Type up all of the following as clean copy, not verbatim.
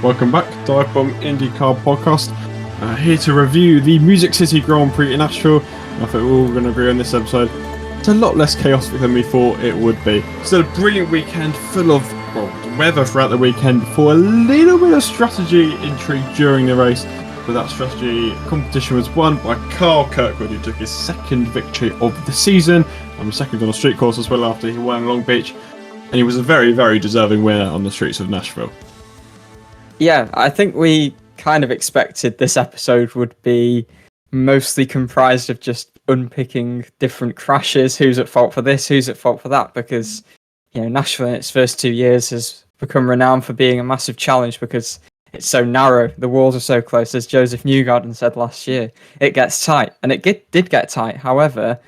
Welcome back, DIVEBOMB IndyCar podcast. Here to review the Music City Grand Prix in Nashville. I think we're all going to agree on this episode. It's a lot less chaotic than we thought it would be. Still a brilliant weekend full of weather throughout the weekend before a little bit of strategy intrigue during the race. But that strategy competition was won by Kirkwood, who took his second victory of the season. And was second on a street course as well after he won Long Beach. And he was a very, very deserving winner on the streets of Nashville. Yeah, I think we kind of expected this episode would be mostly comprised of just unpicking different crashes, who's at fault for this, who's at fault for that, because Nashville in its first 2 years has become renowned for being a massive challenge because it's so narrow, the walls are so close, as Joseph Newgarden said last year. It gets tight, and it did get tight. However,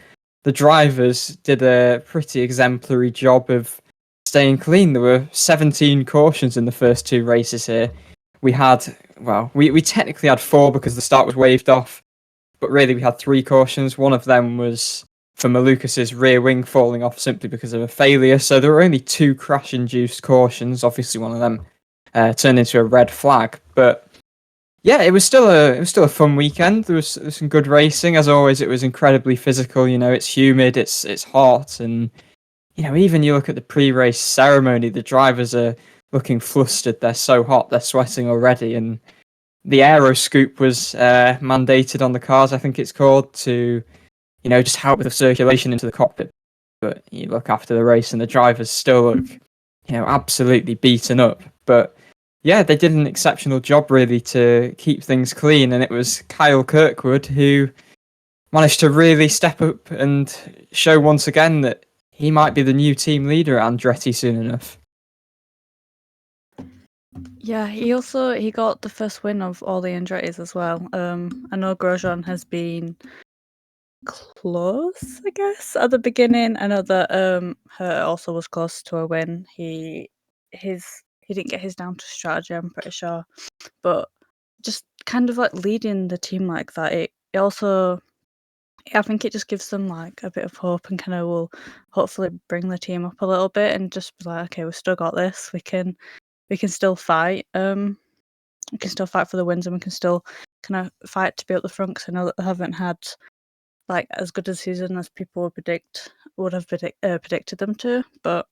the drivers did a pretty exemplary job of staying clean. There were 17 cautions in the first two races here. We technically had 4 because the start was waved off, but really we had 3 cautions. One of them was for Malukas' rear wing falling off simply because of a failure. So there were only 2 crash-induced cautions. Obviously, one of them turned into a red flag. But yeah, it was still a fun weekend. There was some good racing. As always, it was incredibly physical. It's humid, it's hot, and even you look at the pre-race ceremony, the drivers are looking flustered. They're so hot, they're sweating already. And the aero scoop was mandated on the cars, I think it's called, to, just help with the circulation into the cockpit. But you look after the race and the drivers still look, absolutely beaten up. But yeah, they did an exceptional job really to keep things clean. And it was Kyle Kirkwood who managed to really step up and show once again that he might be the new team leader at Andretti soon enough. Yeah, he got the first win of all the Andrettis as well. I know Grosjean has been close, I guess, at the beginning. I know that Hurt also was close to a win. He didn't get his down to strategy, I'm pretty sure. But just kind of like leading the team like that, it also, I think it just gives them like a bit of hope and kind of will hopefully bring the team up a little bit and just be like, okay, we've still got this. We can still fight. We can still fight for the wins, and we can still kind of fight to be at the front. Because I know that they haven't had like as good a season as people would have predicted them to. But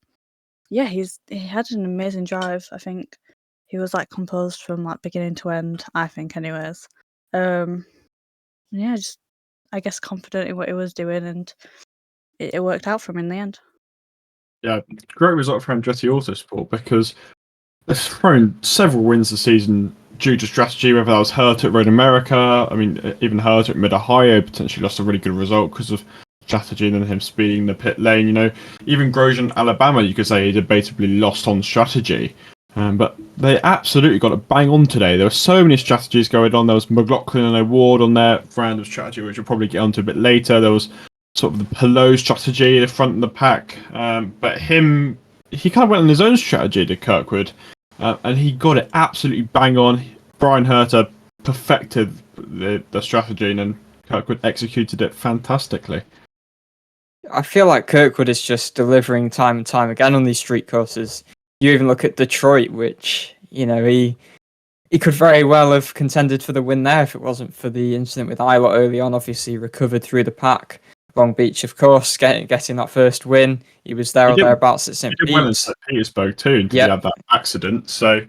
yeah, he had an amazing drive. I think he was like composed from like beginning to end. I think, anyways. Yeah, just I guess confident in what he was doing, and it worked out for him in the end. Yeah, great result for Andretti Autosport because they've thrown several wins this season due to strategy, whether that was Hurt at Road America. I mean, even Hurt at Mid-Ohio potentially lost a really good result because of strategy and then him speeding the pit lane. Even Grosjean, Alabama, you could say he debatably lost on strategy. But they absolutely got it bang on today. There were so many strategies going on. There was McLaughlin and Award on their brand of strategy, which we'll probably get onto a bit later. There was sort of the Palou strategy, the front of the pack. But he kind of went on his own strategy to Kirkwood. And he got it absolutely bang on. Brian Herter perfected the strategy, and then Kirkwood executed it fantastically. I feel like Kirkwood is just delivering time and time again on these street courses. You even look at Detroit, which, he could very well have contended for the win there if it wasn't for the incident with Ilott early on. Obviously, he recovered through the pack. Long Beach, of course, getting that first win. He was there or thereabouts at St. Pete's. He did well in St. Petersburg too, until he had that accident. So,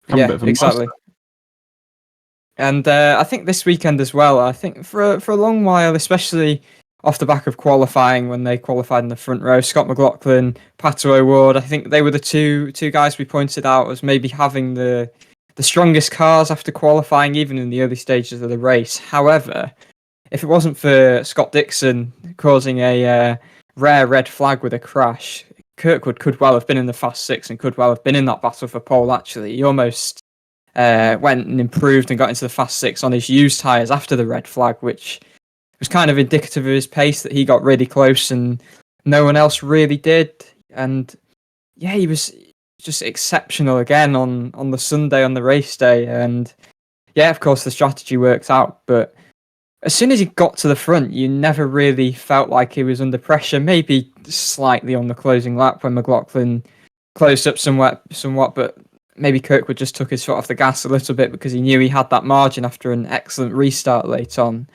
yeah, exactly. Master. And I think this weekend as well, I think for a long while, especially off the back of qualifying when they qualified in the front row, Scott McLaughlin, Pato O'Ward, I think they were the two guys we pointed out as maybe having the strongest cars after qualifying, even in the early stages of the race. However, if it wasn't for Scott Dixon causing a rare red flag with a crash, Kirkwood could well have been in the Fast Six and could well have been in that battle for pole, actually. He almost went and improved and got into the Fast Six on his used tyres after the red flag, which was kind of indicative of his pace, that he got really close and no one else really did. And yeah, he was just exceptional again on the Sunday, on the race day. And yeah, of course, the strategy worked out, but as soon as he got to the front, you never really felt like he was under pressure. Maybe slightly on the closing lap when McLaughlin closed up somewhat, but maybe Kirkwood just took his foot off the gas a little bit because he knew he had that margin after an excellent restart late on.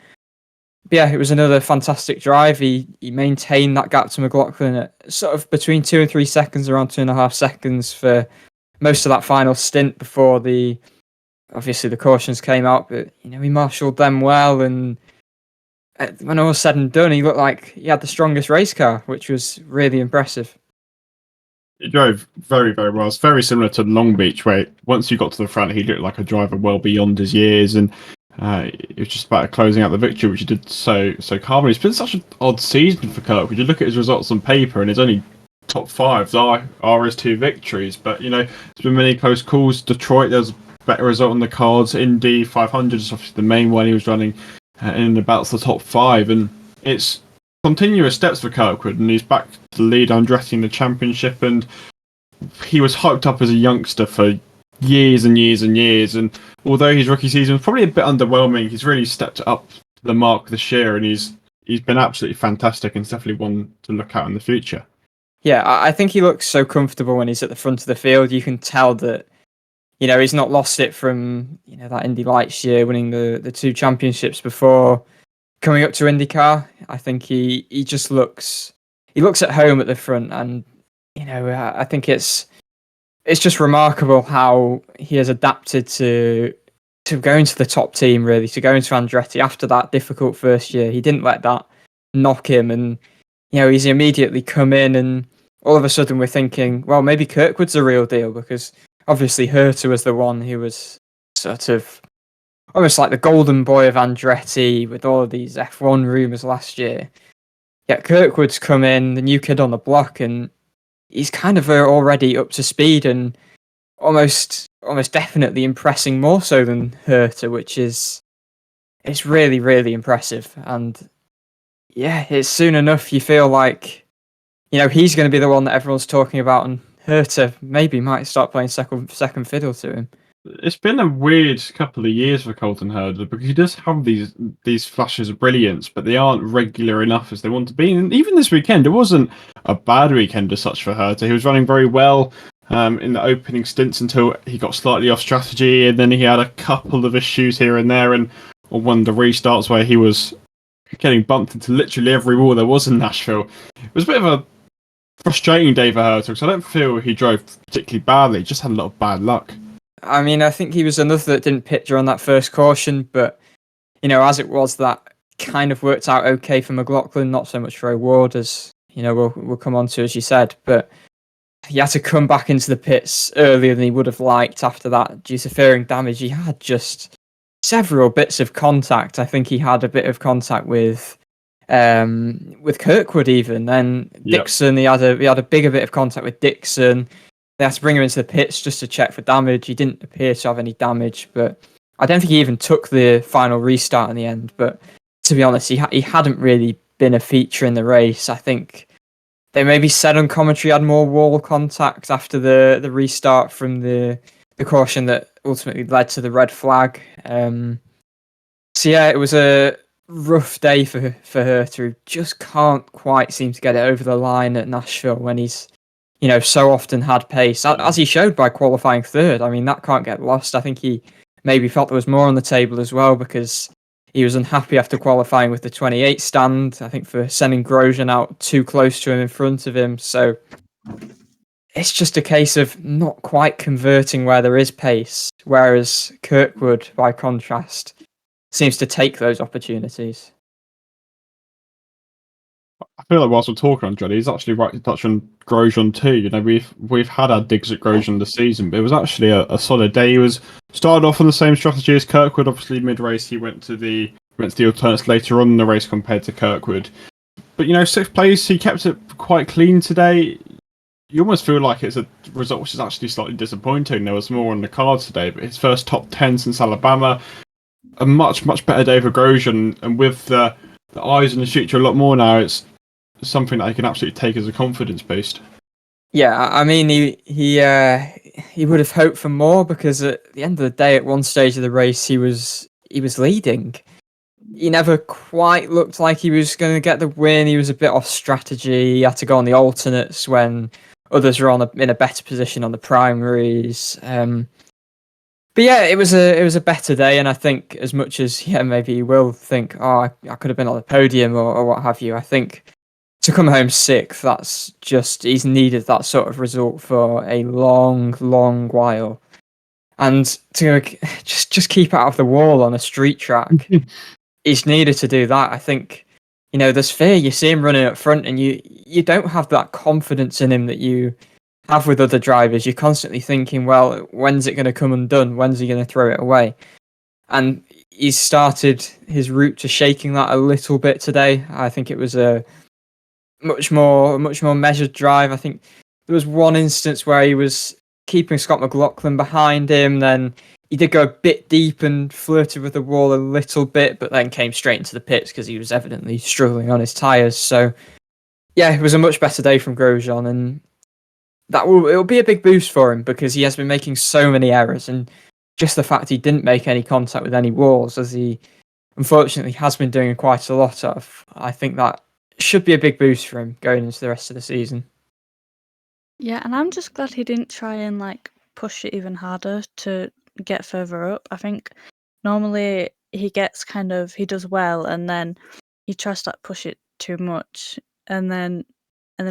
But yeah, it was another fantastic drive. He maintained that gap to McLaughlin at sort of between 2 and 3 seconds, around 2.5 seconds for most of that final stint before obviously the cautions came out. But he marshalled them well, and when all was said and done, he looked like he had the strongest race car, which was really impressive. He drove very, very well. It's very similar to Long Beach, where once you got to the front, he looked like a driver well beyond his years, and it was just about closing out the victory, which he did so calmly. It's been such an odd season for Kirk. When you look at his results on paper, and his only top fives are his 2 victories, but there's been many close calls. Detroit, there's a better result on the cards. Indy 500 is obviously the main one. He was running in about the top 5, and it's continuous steps for Kirkwood, and he's back to lead Andretti in the championship, and he was hyped up as a youngster for years and years and years, and although his rookie season was probably a bit underwhelming, he's really stepped up to the mark this year, and he's been absolutely fantastic, and it's definitely one to look at in the future. Yeah, I think he looks so comfortable when he's at the front of the field. You can tell that he's not lost it from that Indy Lights year, winning the 2 championships before coming up to IndyCar. I think he just looks at home at the front, and I think it's just remarkable how he has adapted to going to the top team, really, to going to Andretti after that difficult first year. He didn't let that knock him, and he's immediately come in, and all of a sudden we're thinking, well, maybe Kirkwood's the real deal, because obviously Herta was the one who was sort of almost like the golden boy of Andretti with all of these F1 rumours last year. Yet Kirkwood's come in, the new kid on the block, and he's kind of already up to speed and almost definitely impressing more so than Herta, which is really, really impressive. And yeah, it's soon enough you feel like he's going to be the one that everyone's talking about, and Herta maybe might start playing second fiddle to him. It's been a weird couple of years for Colton Herta, because he does have these flashes of brilliance, but they aren't regular enough as they want to be. And even this weekend, it wasn't a bad weekend as such for Herta. He was running very well in the opening stints until he got slightly off strategy, and then he had a couple of issues here and there, and on one of the restarts where he was getting bumped into literally every wall there was in Nashville. It was a bit of a frustrating day for Herta, because I don't feel he drove particularly badly. He just had a lot of bad luck. I mean, I think he was another that didn't pit during that first caution, but, as it was, that kind of worked out okay for McLaughlin, not so much for O'Ward, as, we'll come on to, as you said, but he had to come back into the pits earlier than he would have liked after that due to fearing damage. He had just several bits of contact. I think he had a bit of contact with Kirkwood even, then Dixon, he had a bigger bit of contact with Dixon. They had to bring him into the pits just to check for damage. He didn't appear to have any damage, but I don't think he even took the final restart in the end. But to be honest, he hadn't really been a feature in the race. I think they maybe said on commentary he had more wall contact after the restart from the caution that ultimately led to the red flag. So yeah, it was a rough day for Herta, who just can't quite seem to get it over the line at Nashville when he's so often had pace, as he showed by qualifying third. I mean, that can't get lost. I think he maybe felt there was more on the table as well, because he was unhappy after qualifying with the 28 stand, I think, for sending Grosjean out too close to him in front of him. So it's just a case of not quite converting where there is pace, whereas Kirkwood, by contrast, seems to take those opportunities. I feel like whilst we're talking on Johnny, he's actually right to touch on Grosjean too. We've had our digs at Grosjean this season, but it was actually a solid day. He was started off on the same strategy as Kirkwood. Obviously, mid race he went to the alternates later on in the race compared to Kirkwood. But 6th place, he kept it quite clean today. You almost feel like it's a result which is actually slightly disappointing. There was more on the cards today, but his first top 10 since Alabama. A much better day for Grosjean, and with the eyes in the future a lot more now, it's something that I can absolutely take as a confidence boost. Yeah, I mean, he would have hoped for more, because at the end of the day, at one stage of the race, he was leading. He never quite looked like he was going to get the win. He was a bit off strategy. He had to go on the alternates when Others are in a better position on the primaries. But yeah, it was a better day, and I think as much as maybe you will think, oh, I could have been on the podium or what have you. I think to come home sixth, that's just he's needed that sort of result for a long, long while, and to just keep out of the wall on a street track, he's needed to do that. I think there's fear. You see him running up front, and you don't have that confidence in him that you have with other drivers. You're constantly thinking, well, when's it going to come undone? When's he going to throw it away? And he's started his route to shaking that a little bit today. I think it was a much more measured drive. I think there was one instance where he was keeping Scott McLaughlin behind him. Then he did go a bit deep and flirted with the wall a little bit, but then came straight into the pits because he was evidently struggling on his tyres. So yeah, it was a much better day from Grosjean, and it'll be a big boost for him because he has been making so many errors, and just the fact he didn't make any contact with any walls, as he unfortunately has been doing quite a lot of, I think that should be a big boost for him going into the rest of the season. Yeah, and I'm just glad he didn't try and push it even harder to get further up. I think normally he does well, and then he tries to push it too much, and then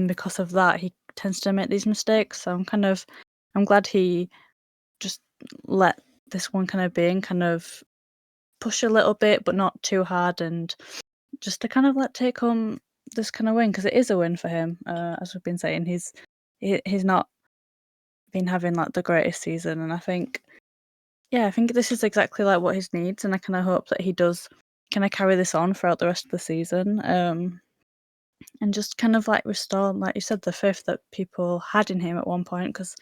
because of that he tends to make these mistakes. So I'm glad he just let this one be and push a little bit, but not too hard, and just to take home this win, because it is a win for him. As we've been saying, he's not been having the greatest season, and I think this is exactly what he needs, and I hope that he does carry this on throughout the rest of the season. And just restore, like you said, the fifth that people had in him at one point, because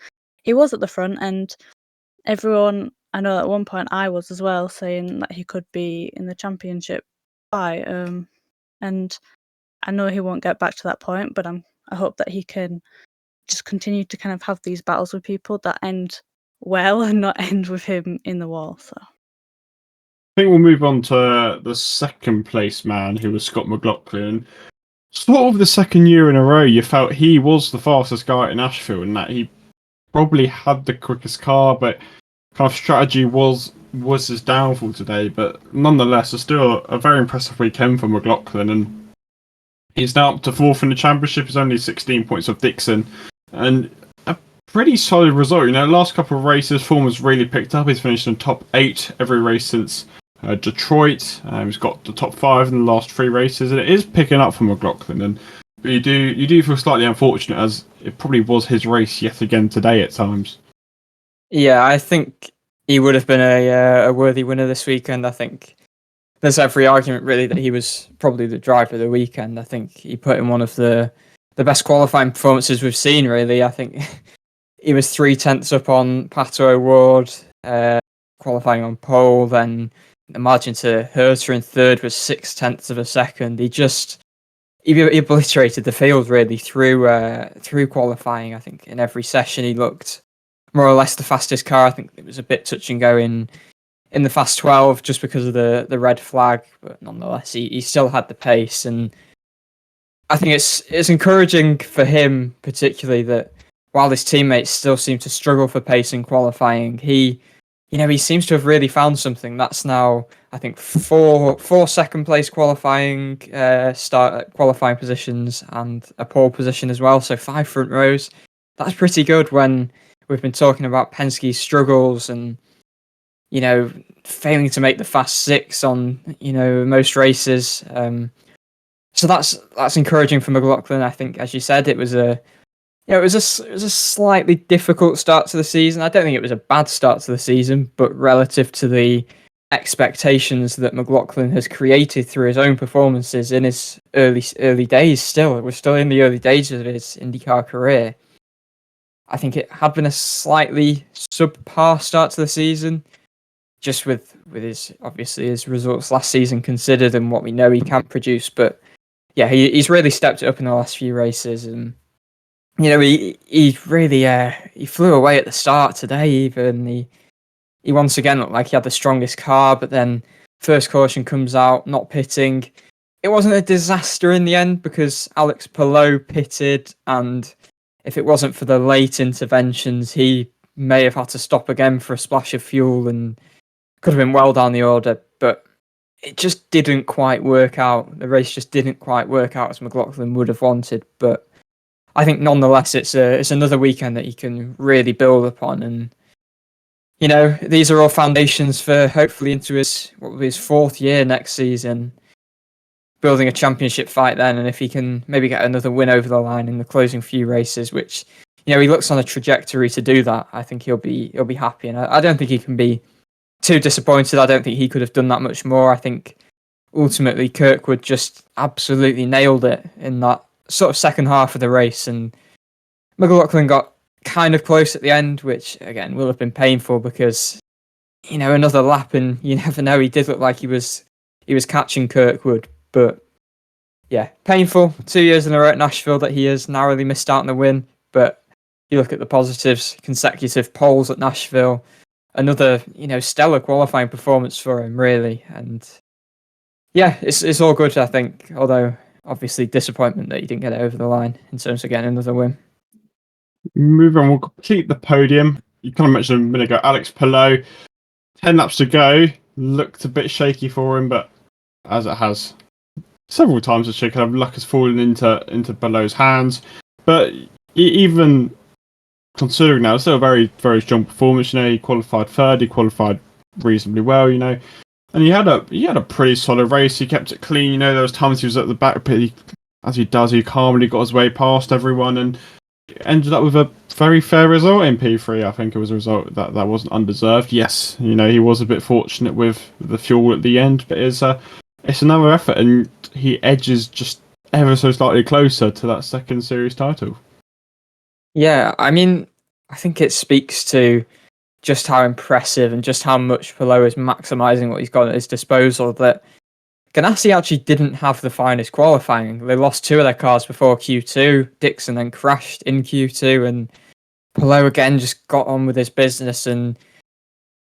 he was at the front, and everyone, I know at one point I was as well, saying that he could be in the championship and I know he won't get back to that point, but I hope that he can just continue to have these battles with people that end well and not end with him in the wall. So I think we'll move on to the second place man, who was Scott McLaughlin. Sort of the second year in a row, you felt he was the fastest guy in Asheville, and that he probably had the quickest car, but strategy was his downfall today. But nonetheless, it's still a very impressive weekend for McLaughlin, and he's now up to fourth in the championship. He's only 16 points off Dixon, and a pretty solid result. Last couple of races, form has really picked up. He's finished in the top 8 every race since Detroit. He's got the top 5 in the last 3 races, and it is picking up for McLaughlin. And you do feel slightly unfortunate, as it probably was his race yet again today at times. Yeah, I think he would have been a worthy winner this weekend. I think there's every argument really that he was probably the driver of the weekend. I think he put in one of the best qualifying performances we've seen, really. I think he was 0.3 up on Pato O'Ward, qualifying on pole, then the margin to Herter in third was 0.6 of a second. He obliterated the field really through qualifying. I think in every session he looked more or less the fastest car. I think it was a bit touch and go in the Fast 12 just because of the red flag, but nonetheless he still had the pace. And I think it's encouraging for him particularly that while his teammates still seem to struggle for pace in qualifying, he seems to have really found something. That's now, I think, four second place qualifying qualifying positions and a pole position as well. So 5 front rows. That's pretty good when we've been talking about Penske's struggles and failing to make the Fast 6 on most races. So that's encouraging for McLaughlin. I think, as you said, it was a slightly difficult start to the season. I don't think it was a bad start to the season, but relative to the expectations that McLaughlin has created through his own performances in his early days, we're still in the early days of his IndyCar career. I think it had been a slightly subpar start to the season, just with his results last season considered and what we know he can produce. But yeah, he's really stepped it up in the last few races, and he really he flew away at the start today. Even he once again looked like he had the strongest car, but then first caution comes out, not pitting. It wasn't a disaster in the end because Alex Palou pitted, and if it wasn't for the late interventions, he may have had to stop again for a splash of fuel and could have been well down the order. But it just didn't quite work out. The race just didn't quite work out as McLaughlin would have wanted. But I think nonetheless, it's another weekend that he can really build upon. And, you know, these are all foundations for hopefully into his 4th year next season, building a championship fight then. And if he can maybe get another win over the line in the closing few races, which, you know, he looks on a trajectory to do that, I think he'll be happy. And I don't think he can be too disappointed. I don't think he could have done that much more. I think ultimately Kirkwood just absolutely nailed it in that sort of second half of the race, and McLaughlin got kind of close at the end, which again will have been painful because, you know, another lap and you never know. He did look like he was catching Kirkwood, but yeah, painful. 2 years in a row at Nashville that he has narrowly missed out on the win. But you look at the positives: consecutive poles at Nashville, another, you know, stellar qualifying performance for him, really. And yeah, it's all good, I think. Although obviously disappointment that he didn't get it over the line in terms of getting another win. Moving on, we'll complete the podium. You kind of mentioned a minute ago, Alex Palou, 10 laps to go. Looked a bit shaky for him, but as it has several times this year, kind of luck has fallen into Palou's hands. But even considering that, it's still a very, very strong performance. You know, he qualified third, he qualified reasonably well, you know. And he had a pretty solid race. He kept it clean, you know. There was times he was at the back, but as he does, he calmly got his way past everyone and ended up with a very fair result in P3. I think it was a result that wasn't undeserved. Yes, you know, he was a bit fortunate with the fuel at the end, but it's another effort, and he edges just ever so slightly closer to that second series title. Yeah, I mean, I think it speaks to just how impressive and just how much Palou is maximising what he's got at his disposal, that Ganassi actually didn't have the finest qualifying. They lost 2 of their cars before Q2. Dixon then crashed in Q2, and Palou again just got on with his business, and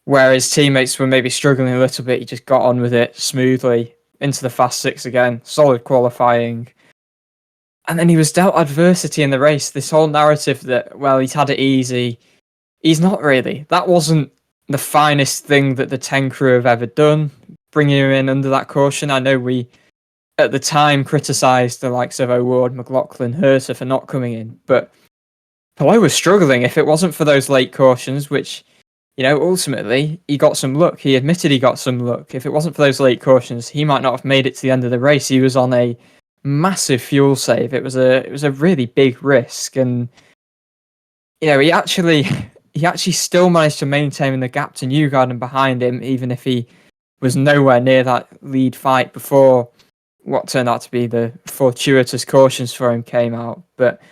where his teammates were maybe struggling a little bit, he just got on with it smoothly into the Fast 6 again. Solid qualifying. And then he was dealt adversity in the race. This whole narrative that, well, he's had it easy. He's not really. That wasn't the finest thing that the 10 crew have ever done, bringing him in under that caution. I know we, at the time, criticised the likes of O'Ward, McLaughlin, Herter for not coming in, but Palou was struggling. If it wasn't for those late cautions, which, you know, ultimately, he got some luck. He admitted he got some luck. If it wasn't for those late cautions, he might not have made it to the end of the race. He was on a massive fuel save. It was a really big risk, and, you know, he actually still managed to maintain the gap to Newgarden behind him, even if he was nowhere near that lead fight before what turned out to be the fortuitous cautions for him came out. But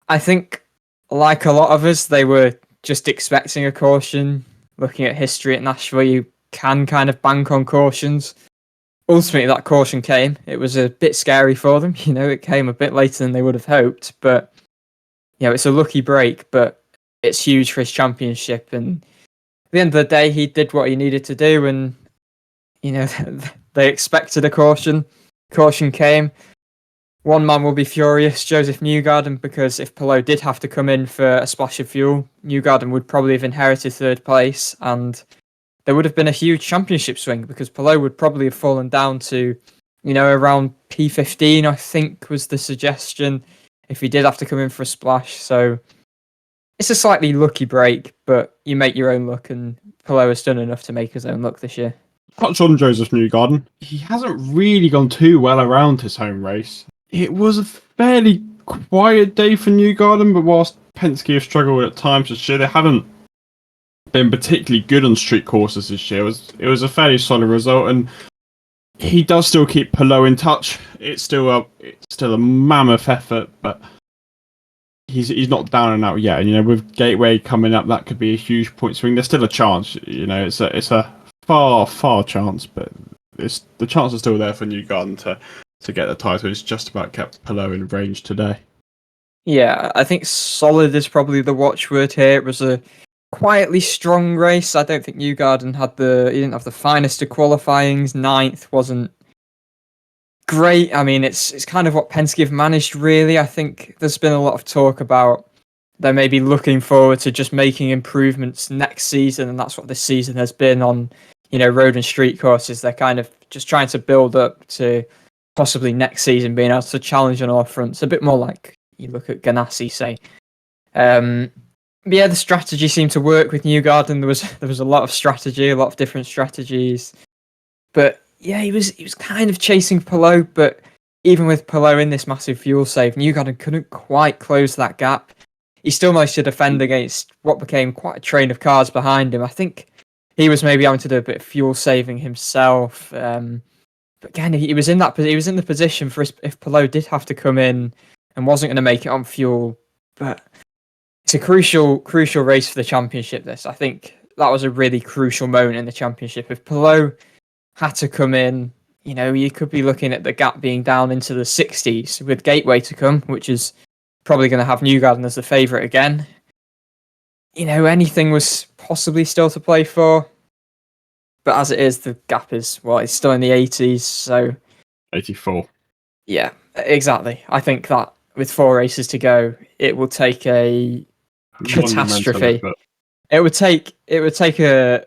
I think, like a lot of us, they were just expecting a caution. Looking at history at Nashville, you can kind of bank on cautions. Ultimately, that caution came. It was a bit scary for them. You know, it came a bit later than they would have hoped. But, you know, it's a lucky break, but it's huge for his championship. And at the end of the day, he did what he needed to do. And, you know, they expected a caution. Caution came. One man will be furious, Joseph Newgarden, because if Palou did have to come in for a splash of fuel, Newgarden would probably have inherited third place, and there would have been a huge championship swing, because Palou would probably have fallen down to, you know, around P15, I think was the suggestion, if he did have to come in for a splash. So it's a slightly lucky break, but you make your own luck, and Palou has done enough to make his own luck this year. Touch on Joseph Newgarden. He hasn't really gone too well around his home race. It was a fairly quiet day for Newgarden, but whilst Penske have struggled at times this year, they haven't been particularly good on street courses this year. It was a fairly solid result, and he does still keep Palou in touch. It's still a mammoth effort, but he's not down and out yet. And, you know, with Gateway coming up, that could be a huge point swing. There's still a chance. You know, it's a far chance, but the chance is still there for Newgarden to get the title. It's just about kept Palou in range today. Yeah, I think solid is probably the watchword here. It was a quietly strong race. I don't think Newgarden he didn't have the finest of qualifyings. 9th wasn't great. I mean, it's kind of what Penske have managed, really. I think there's been a lot of talk about they may be looking forward to just making improvements next season, and that's what this season has been on, road and street courses. They're kind of just trying to build up to possibly next season being able to challenge on all fronts, a bit more like you look at Ganassi, say. But yeah, the strategy seemed to work with Newgarden. There was a lot of strategy, a lot of different strategies. But yeah, he was kind of chasing Palou, but even with Palou in this massive fuel save, Newgarden couldn't quite close that gap. He still managed to defend against what became quite a train of cars behind him. I think he was maybe having to do a bit of fuel saving himself. But again, he was in the position for if Palou did have to come in and wasn't going to make it on fuel. But it's a crucial race for the championship. This, I think, that was a really crucial moment in the championship. If Palou had to come in, you could be looking at the gap being down into the 60s with Gateway to come, which is probably going to have Newgarden as the favourite again. Anything was possibly still to play for. But as it is, the gap is, it's still in the 80s, so... 84. Yeah, exactly. I think that with 4 races to go, it will take a catastrophe. It would take a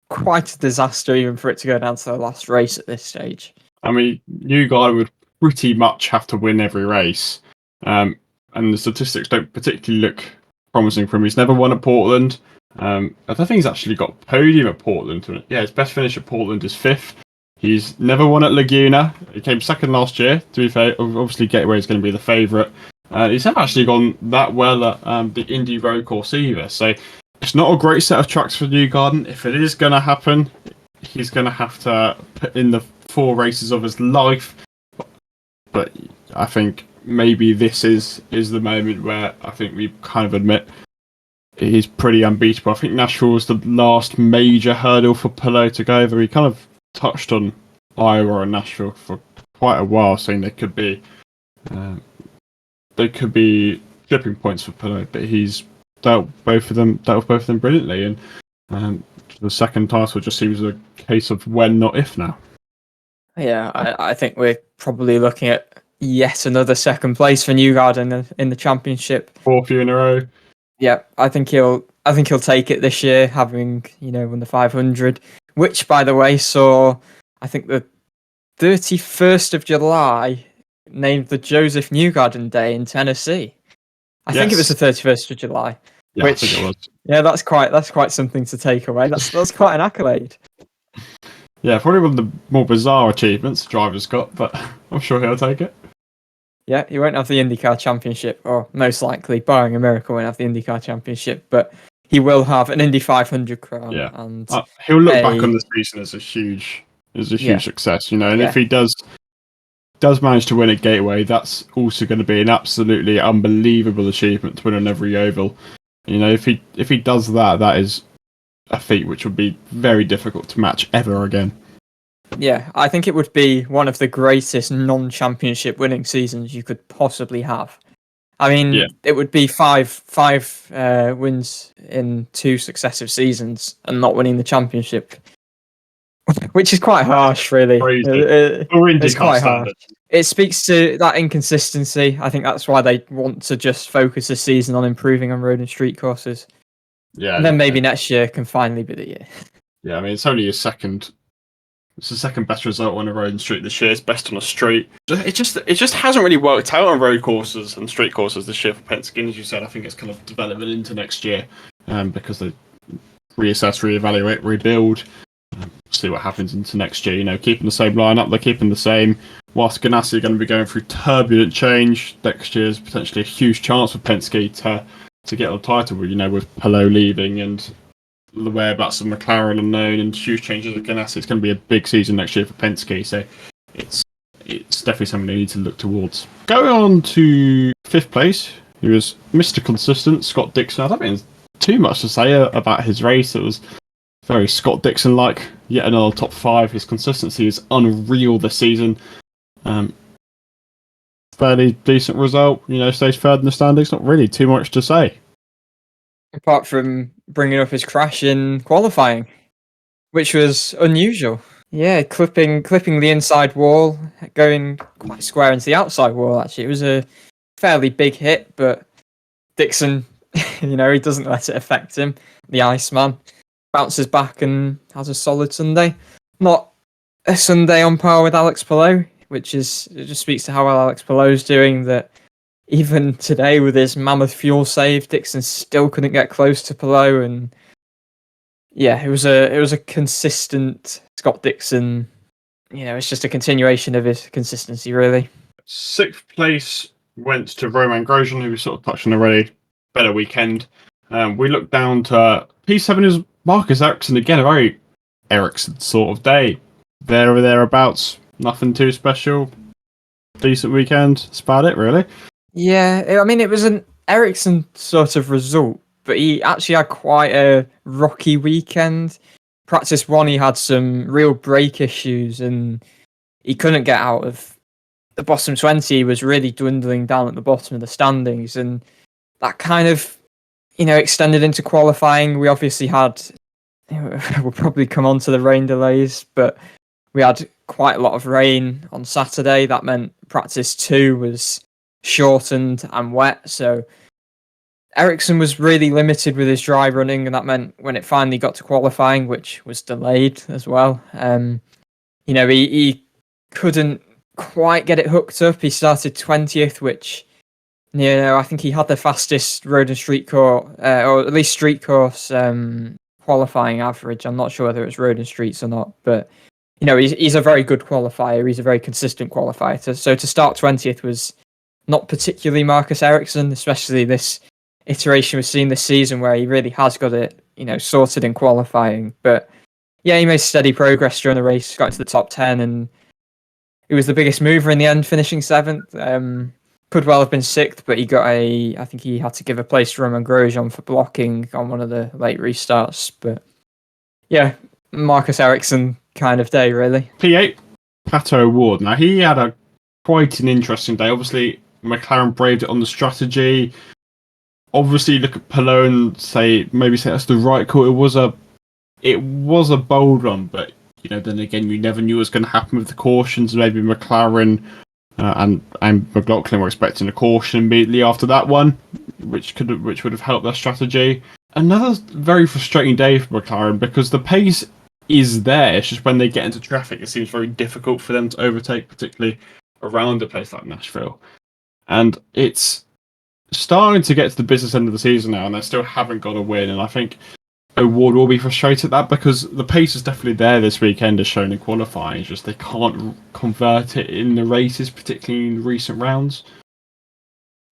quite a disaster even for it to go down to the last race at this stage. I mean, Newgarden would pretty much have to win every race. And the statistics don't particularly look promising for him. He's never won at Portland. I don't think he's actually got a podium at Portland. Yeah, his best finish at Portland is 5th. He's never won at Laguna. He came 2nd last year. To be fair, obviously Gateway is going to be the favourite. He's never actually gone that well at the Indy Road Course either. So it's not a great set of tracks for Newgarden. If it is going to happen, he's going to have to put in the 4 races of his life. But I think maybe this is the moment where I think we kind of admit he's pretty unbeatable. I think Nashville was the last major hurdle for Palou to go over. He kind of touched on Iowa and Nashville for quite a while, saying they could be tripping points for Palou, but he's dealt with both of them brilliantly, and the second title just seems a case of when, not if now. Yeah, I think we're probably looking at yet another second place for Newgarden in the championship. 4th year in a row. Yeah, I think he'll take it this year, having won the 500, which, by the way, saw I think the 31st of July named the Joseph Newgarden Day in Tennessee. I think it was the 31st of July. Yeah, I think it was. Yeah, that's quite something to take away. That's quite an accolade. Yeah, probably one of the more bizarre achievements the driver's got, but I'm sure he'll take it. Yeah, he won't have the IndyCar Championship, or most likely, barring a miracle, won't have the IndyCar Championship, but he will have an Indy 500 crown. Yeah, and he'll look back on the season as a huge success, and if he does manage to win at Gateway, that's also going to be an absolutely unbelievable achievement to win on every oval. If he does that, that is a feat which would be very difficult to match ever again. Yeah, I think it would be one of the greatest non-championship winning seasons you could possibly have. I mean, It would be five wins in 2 successive seasons and not winning the championship, which is quite harsh, really. It's quite harsh. It speaks to that inconsistency. I think that's why they want to just focus the season on improving on road and street courses. Yeah, and then maybe next year can finally be the year. Yeah, I mean, it's only his second. It's the second best result on a road and street this year. It's best on a straight. It just hasn't really worked out on road courses and street courses this year for Penske. As you said, I think it's kind of developing into next year, because they reassess, reevaluate, rebuild, see what happens into next year. Keeping the same lineup, they're keeping the same. Whilst Ganassi are going to be going through turbulent change, next year is potentially a huge chance for Penske to get on the title. With Palou leaving and the whereabouts of McLaren unknown and huge changes at Ganassi, it's going to be a big season next year for Penske. So it's definitely something they need to look towards. Going on to 5th place, he was Mr. Consistent, Scott Dixon. I don't think there's too much to say about his race. It was very Scott Dixon-like. Yet another top 5. His consistency is unreal this season. Fairly decent result. Stays 3rd in the standings. Not really too much to say. Apart from bringing up his crash in qualifying, which was unusual. Yeah, clipping the inside wall, going quite square into the outside wall. Actually, it was a fairly big hit, but Dixon, he doesn't let it affect him. The Iceman bounces back and has a solid Sunday. Not a Sunday on par with Alex Palou, it just speaks to how well Alex Palou's doing. That even today with his mammoth fuel save, Dixon still couldn't get close to Palou, and yeah, it was a consistent Scott Dixon. It's just a continuation of his consistency, really. 6th place went to Roman Grosjean, who we sort of touched on already. Better weekend. We look down to P7 is Marcus Ericsson again, a very Ericsson sort of day. There or thereabouts, nothing too special. Decent weekend. That's about it, really. Yeah, I mean, it was an Ericsson sort of result, but he actually had quite a rocky weekend. Practice 1, he had some real brake issues and he couldn't get out of the bottom 20. He was really dwindling down at the bottom of the standings, and that kind of, extended into qualifying. We obviously had, we'll probably come on to the rain delays, but we had quite a lot of rain on Saturday. That meant practice 2 was shortened and wet, so Ericsson was really limited with his dry running, and that meant when it finally got to qualifying, which was delayed as well, he couldn't quite get it hooked up. He started 20th, which, I think he had the fastest road and street course, or at least street course qualifying average. I'm not sure whether it's road and streets or not, but he's a very good qualifier. He's a very consistent qualifier. So to start 20th was not particularly Marcus Ericsson, especially this iteration we've seen this season where he really has got it, sorted in qualifying. But yeah, he made steady progress during the race, got into the top 10, and he was the biggest mover in the end, finishing 7th. Could well have been 6th, but I think he had to give a place to Roman Grosjean for blocking on one of the late restarts. But yeah, Marcus Ericsson kind of day, really. P8, Pato O'Ward. Now, he had quite an interesting day. Obviously, McLaren braved it on the strategy. Obviously, look at Palou and say that's the right call. It was a bold one, but then again, you never knew what was going to happen with the cautions. Maybe McLaren and McLaughlin were expecting a caution immediately after that one, which would have helped their strategy. Another very frustrating day for McLaren because the pace is there. It's just when they get into traffic, it seems very difficult for them to overtake, particularly around a place like Nashville. And it's starting to get to the business end of the season now, and they still haven't got a win. And I think O'Ward will be frustrated at that because the pace is definitely there this weekend, as shown in qualifying. It's just they can't convert it in the races, particularly in recent rounds.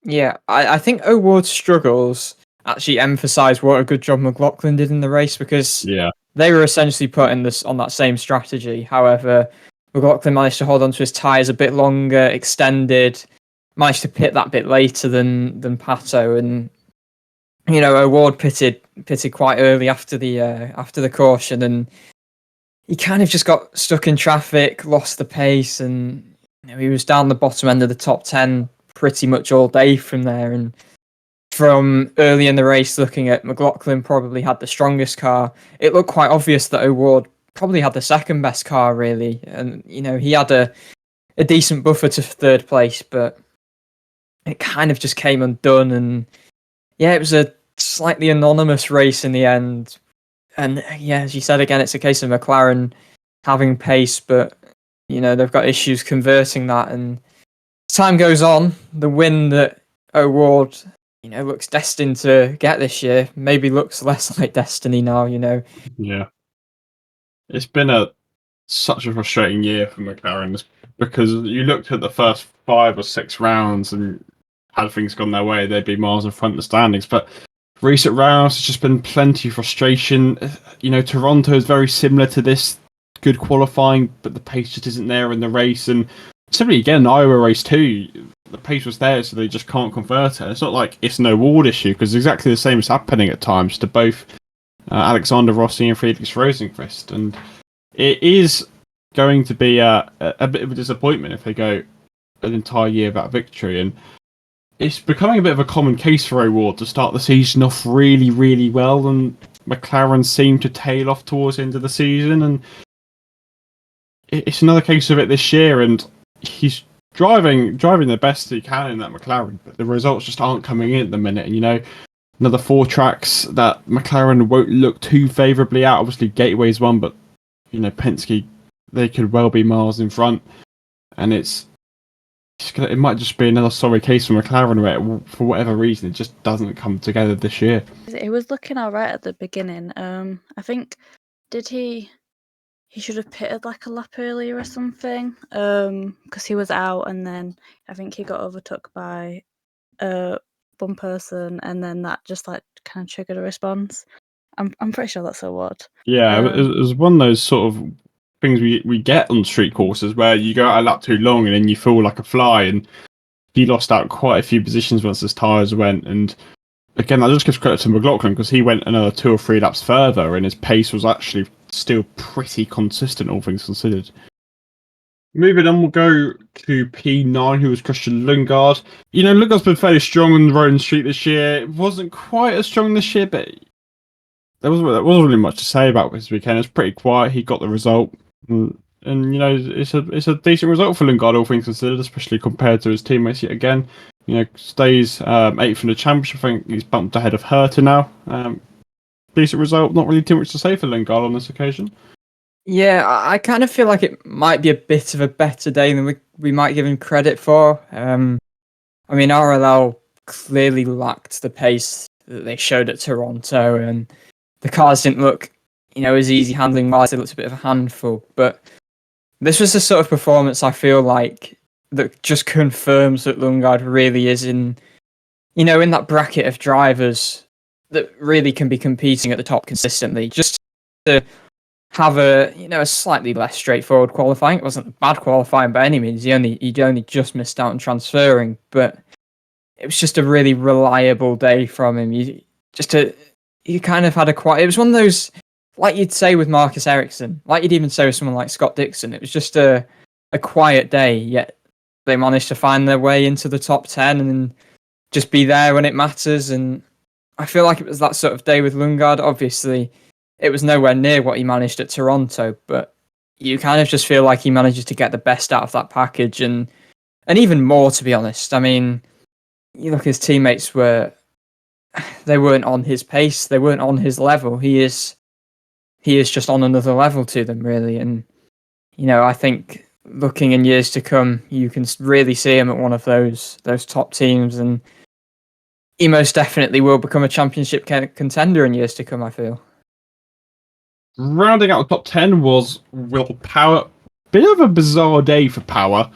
Yeah, I think O'Ward's struggles actually emphasise what a good job McLaughlin did in the race, because they were essentially put in on that same strategy. However, McLaughlin managed to hold on to his tyres a bit longer, extended, managed to pit that bit later than Pato, and O'Ward pitted quite early after the caution, and he kind of just got stuck in traffic, lost the pace, and he was down the bottom end of the top 10 pretty much all day from there. And from early in the race, looking at McLaughlin probably had the strongest car, it looked quite obvious that O'Ward probably had the second best car, really. And he had a decent buffer to 3rd place, but it kind of just came undone. And yeah, it was a slightly anonymous race in the end. And yeah, as you said, again, it's a case of McLaren having pace, but they've got issues converting that. And as time goes on, the win that O'Ward looks destined to get this year maybe looks less like destiny now. Yeah, it's been such a frustrating year for McLaren because you looked at the first 5 or 6 rounds, and had things gone their way, they'd be miles in front of the standings. But recent rounds, there's just been plenty of frustration. Toronto is very similar to this, good qualifying, but the pace just isn't there in the race. And similarly, again, Iowa race 2, the pace was there, so they just can't convert it. It's not like it's an award issue, because exactly the same is happening at times to both Alexander Rossi and Felix Rosenqvist. And it is going to be a bit of a disappointment if they go an entire year without victory. And it's becoming a bit of a common case for O'Ward to start the season off really, really well, and McLaren seem to tail off towards the end of the season. And it's another case of it this year, and he's driving the best he can in that McLaren, but the results just aren't coming in at the minute. And another 4 tracks that McLaren won't look too favourably at. Obviously, Gateway's one, but Penske, they could well be miles in front, and it might just be another sorry case for McLaren where, for whatever reason, it just doesn't come together this year. He was looking alright at the beginning. I think he should have pitted like a lap earlier or something. Because he was out, and then I think he got overtook by one person, and then that just like kind of triggered a response. I'm pretty sure that's a what. Yeah, it was one of those sort of things we get on street courses where you go out a lap too long and then you feel like a fly, and he lost out quite a few positions once his tyres went. And again, that just gives credit to McLaughlin because he went another 2 or 3 laps further, and his pace was actually still pretty consistent, all things considered. Moving on, we'll go to P9, who was Christian Lundgaard. Lundgaard's been fairly strong on the road and street this year. It wasn't quite as strong this year, but there wasn't really much to say about this weekend. It was pretty quiet. He got the result. And it's a decent result for Lundgaard, all things considered, especially compared to his teammates yet again. Stays 8th in the championship. I think he's bumped ahead of Herta now. Decent result. Not really too much to say for Lundgaard on this occasion. Yeah, I kind of feel like it might be a bit of a better day than we might give him credit for. RLL clearly lacked the pace that they showed at Toronto, and the cars didn't look, as easy handling wise. They looked a bit of a handful. But this was the sort of performance I feel like that just confirms that Lundgaard really is in that bracket of drivers that really can be competing at the top consistently. Just to have a slightly less straightforward qualifying. It wasn't a bad qualifying by any means. He only just missed out on transferring, but it was just a really reliable day from him. You kind of had it was one of those, like you'd say with Marcus Ericsson, like you'd even say with someone like Scott Dixon. It was just a quiet day, yet they managed to find their way into the top 10 and just be there when it matters. And I feel like it was that sort of day with Lundgaard. Obviously, it was nowhere near what he managed at Toronto, but you kind of just feel like he manages to get the best out of that package and even more, to be honest. You look, his teammates weren't on his pace. They weren't on his level. He is just on another level to them, really. And, I think looking in years to come, you can really see him at one of those top teams, and he most definitely will become a championship contender in years to come, I feel. Rounding out the top 10 was Will Power. Bit of a bizarre day for Power.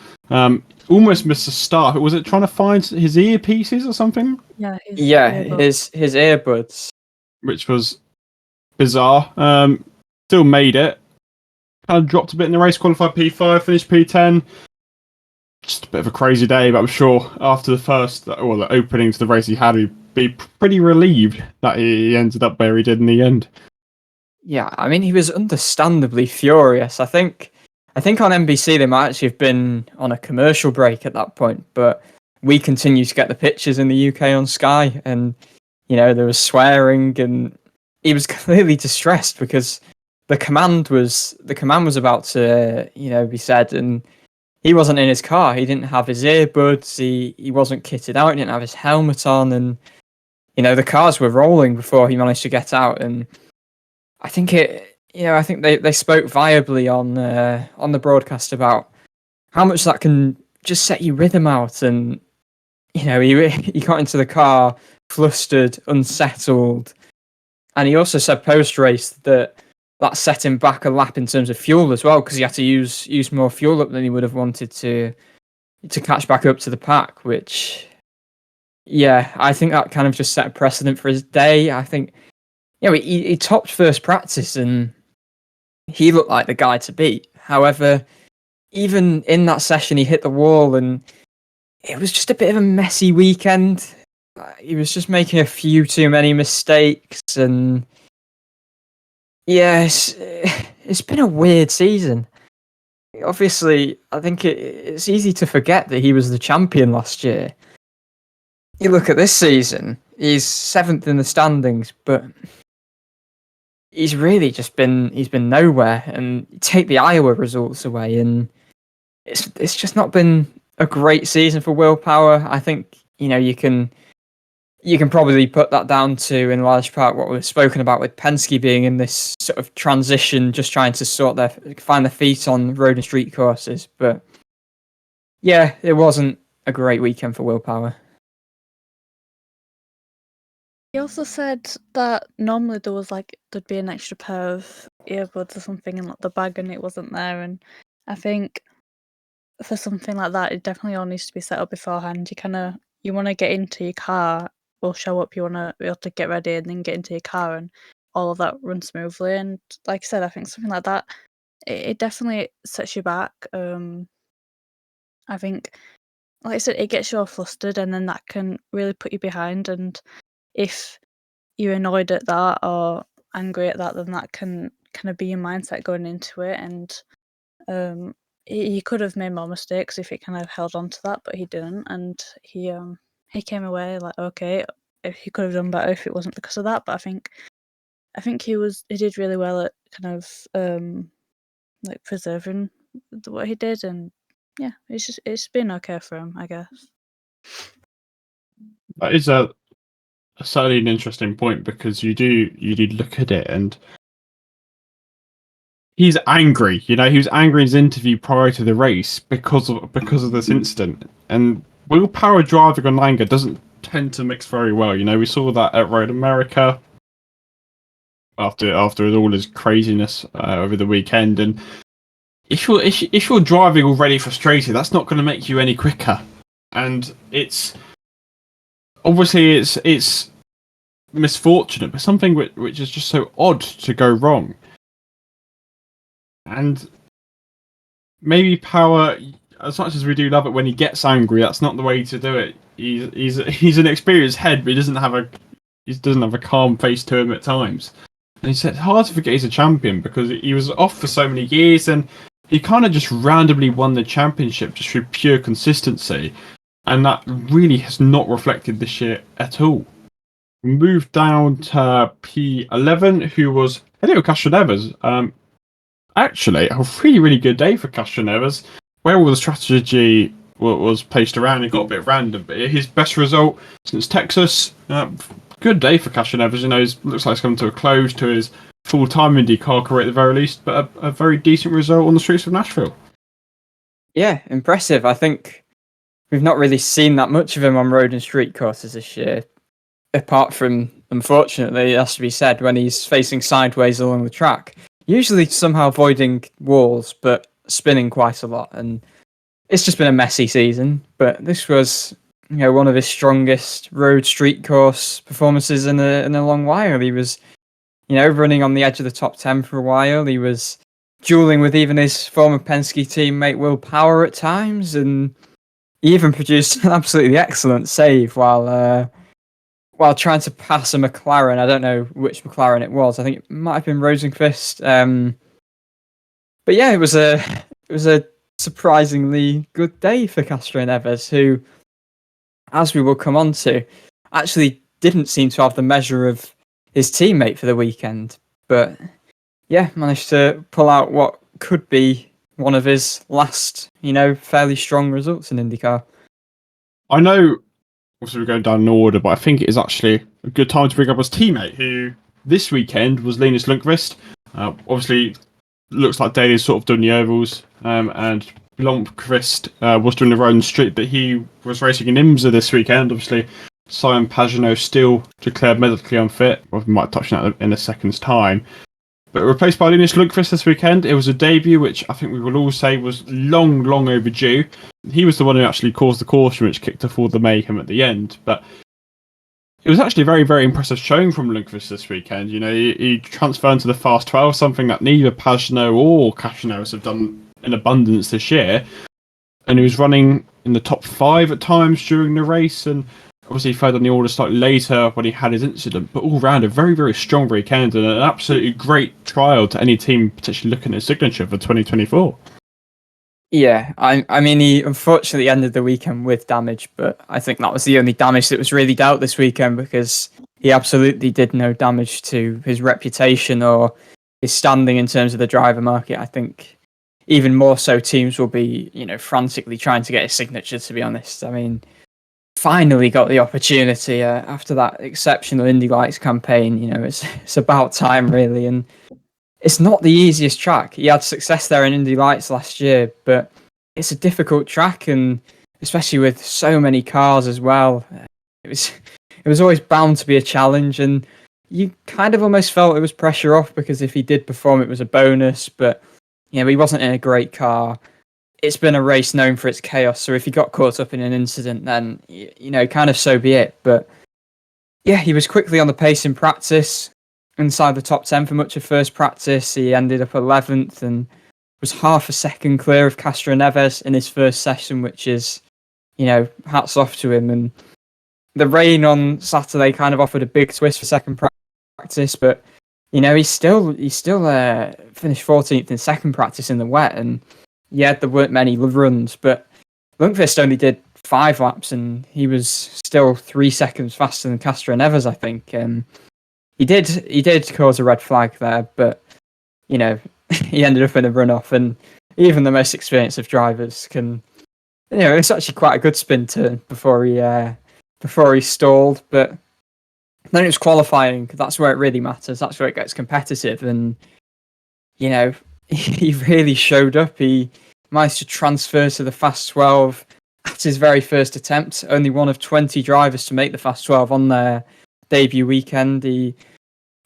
Almost missed a start. Was it trying to find his earpieces or something? Yeah, his earbuds. Which was bizarre. Still made it. Kind of dropped a bit in the race, qualified P5, finished P10. Just a bit of a crazy day, but I'm sure after the opening to the race he had, he'd be pretty relieved that he ended up where he did in the end. Yeah, he was understandably furious. I think on NBC they might actually have been on a commercial break at that point, but we continue to get the pictures in the UK on Sky, and there was swearing, and he was clearly distressed because the command was about to be said, and he wasn't in his car. He didn't have his earbuds. He wasn't kitted out. He didn't have his helmet on, and the cars were rolling before he managed to get out. And I think they spoke viably on the broadcast about how much that can just set your rhythm out. And he got into the car flustered, unsettled, and he also said post race that set him back a lap in terms of fuel as well, because he had to use more fuel up than he would have wanted to catch back up to the pack. Which, yeah, I think that kind of just set a precedent for his day. I think. He topped first practice and he looked like the guy to beat. However, even in that session, he hit the wall and it was just a bit of a messy weekend. He was just making a few too many mistakes, and yes, it's been a weird season. Obviously, I think it's easy to forget that he was the champion last year. You look at this season, he's 7th in the standings, but he's really just been nowhere. And take the Iowa results away, and it's just not been a great season for Will Power. I think you can probably put that down to, in large part, what we've spoken about with Penske being in this sort of transition, just trying to find their feet on road and street courses. But yeah, it wasn't a great weekend for Will Power. He also said that normally there'd be an extra pair of earbuds or something in the bag, and it wasn't there. And I think for something like that, it definitely all needs to be set up beforehand. You want to get into your car, will show up. You want to be able to get ready and then get into your car, and all of that runs smoothly. And like I said, I think something like that, it definitely sets you back. I think, like I said, it gets you all flustered, and then that can really put you behind. And if you're annoyed at that or angry at that, then that can kind of be your mindset going into it. And he could have made more mistakes if he kind of held on to that, but he didn't. And he came away like, okay, if he could have done better if it wasn't because of that. But I think he did really well at kind of like preserving what he did. And yeah, it's been okay for him, I guess. That is a certainly an interesting point, because you do look at it and he's angry. He was angry in his interview prior to the race because of this incident. And Will Power driving on anger doesn't tend to mix very well. We saw that at Road America after all his craziness over the weekend. And if you're driving already frustrated, that's not going to make you any quicker. And it's obviously it's misfortunate, but something which is just so odd to go wrong. And maybe Power, as much as we do love it when he gets angry, that's not the way to do it. He's an experienced head, but he doesn't have a calm face to him at times. And it's hard to forget he's a champion, because he was off for so many years, and he kind of just randomly won the championship just through pure consistency, and that really has not reflected this year at all. We moved down to P11, who was Helio Castroneves. Actually, a really, really good day for Castroneves, where all the strategy was placed around. It got a bit random, but his best result since Texas. Good day for Castroneves. It looks like it's coming to a close to his full-time IndyCar career at the very least, but a very decent result on the streets of Nashville. Yeah, impressive. I think we've not really seen that much of him on road and street courses this year, apart from, unfortunately, it has to be said, when he's facing sideways along the track. Usually somehow avoiding walls, but spinning quite a lot. And it's just been a messy season. But this was, one of his strongest road street course performances in a long while. He was, running on the edge of the top 10 for a while. He was dueling with even his former Penske teammate Will Power at times, and he even produced an absolutely excellent save while trying to pass a McLaren. I don't know which McLaren it was. I think it might have been Rosenqvist. But yeah, it was a surprisingly good day for Castroneves, who, as we will come on to, actually didn't seem to have the measure of his teammate for the weekend. But yeah, managed to pull out what could be one of his last, fairly strong results in IndyCar. I know, obviously we're going down in order, but I think it is actually a good time to bring up his teammate, who this weekend was Linus Lundqvist. Obviously, looks like Daly's sort of done the ovals, and Lundqvist was doing the road and street, but he was racing in IMSA this weekend. Obviously, Simon Pagenaud still declared medically unfit. We might touch on that in a second's time. But replaced by Linus Lundqvist this weekend. It was a debut which I think we will all say was long overdue. He was the one who actually caused the caution, which kicked off all the mayhem at the end. But it was actually a very, very impressive showing from Lundqvist this weekend. He transferred into the Fast 12, something that neither Pagenaud or Castroneves have done in abundance this year. And he was running in the top 5 at times during the race, and obviously he fell on the order slightly later when he had his incident. But all round, a very, very strong weekend and an absolutely great trial to any team potentially looking at his signature for 2024. Yeah, I mean, he unfortunately ended the weekend with damage, but I think that was the only damage that was really dealt this weekend, because he absolutely did no damage to his reputation or his standing in terms of the driver market. I think even more so teams will be, frantically trying to get his signature, to be honest. I mean, finally got the opportunity after that exceptional Indy Lights campaign. It's about time, really. And it's not the easiest track. He had success there in Indy Lights last year, but it's a difficult track, and especially with so many cars as well. It was always bound to be a challenge, and you kind of almost felt it was pressure off, because if he did perform, it was a bonus. But he wasn't in a great car. It's been a race known for its chaos, so if he got caught up in an incident, then kind of so be it. But yeah, he was quickly on the pace in practice, inside the top 10 for much of first practice. He ended up 11th and was half a second clear of Castro Neves in his first session, which is, hats off to him. And the rain on Saturday kind of offered a big twist for second practice, but he still finished 14th in second practice in the wet, and there weren't many runs, but Lundqvist only did 5 laps, and he was still 3 seconds faster than Castro Neves, I think. He did cause a red flag there, but he ended up in a runoff, and even the most experienced of drivers can, it's actually quite a good spin turn before he stalled. But then it was qualifying. That's where it really matters. That's where it gets competitive, and he really showed up. He managed to transfer to the Fast 12 at his very first attempt. Only one of 20 drivers to make the Fast 12 on their debut weekend. He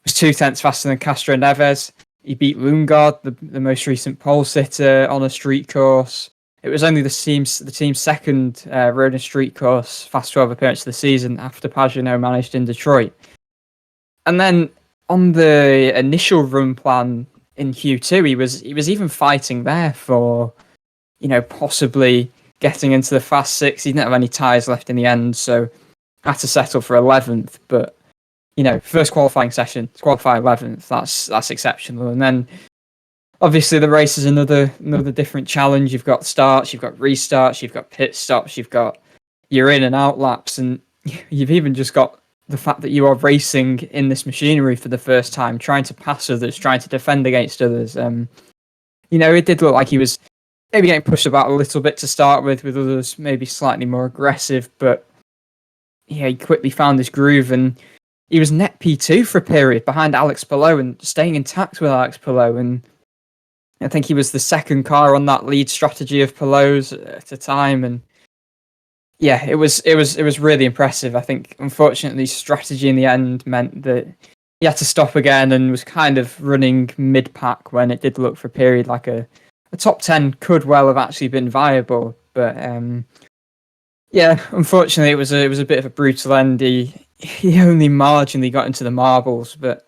was 2/10 faster than Castro Neves. He beat Lundgaard, the most recent pole sitter, on a street course. It was only the team's second road and street course Fast 12 appearance of the season, after Pagenaud managed in Detroit. And then on the initial run plan in Q2, he was even fighting there for, possibly getting into the Fast 6. He didn't have any tyres left in the end, so had to settle for 11th. But first qualifying session, to qualify 11th, that's exceptional. And then obviously the race is another different challenge. You've got starts, you've got restarts, you've got pit stops, you've got your in and out laps, and you've even just got the fact that you are racing in this machinery for the first time, trying to pass others, trying to defend against others. It did look like he was maybe getting pushed about a little bit to start with others maybe slightly more aggressive, but he quickly found his groove, and he was net P2 for a period behind Alex Palou and staying intact with Alex Palou. And I think he was the second car on that lead strategy of Palou's at the time. And it was really impressive. I think, unfortunately, strategy in the end meant that he had to stop again and was kind of running mid-pack, when it did look for a period like a top 10 could well have actually been viable. But unfortunately, it was a bit of a brutal end. He only marginally got into the marbles, but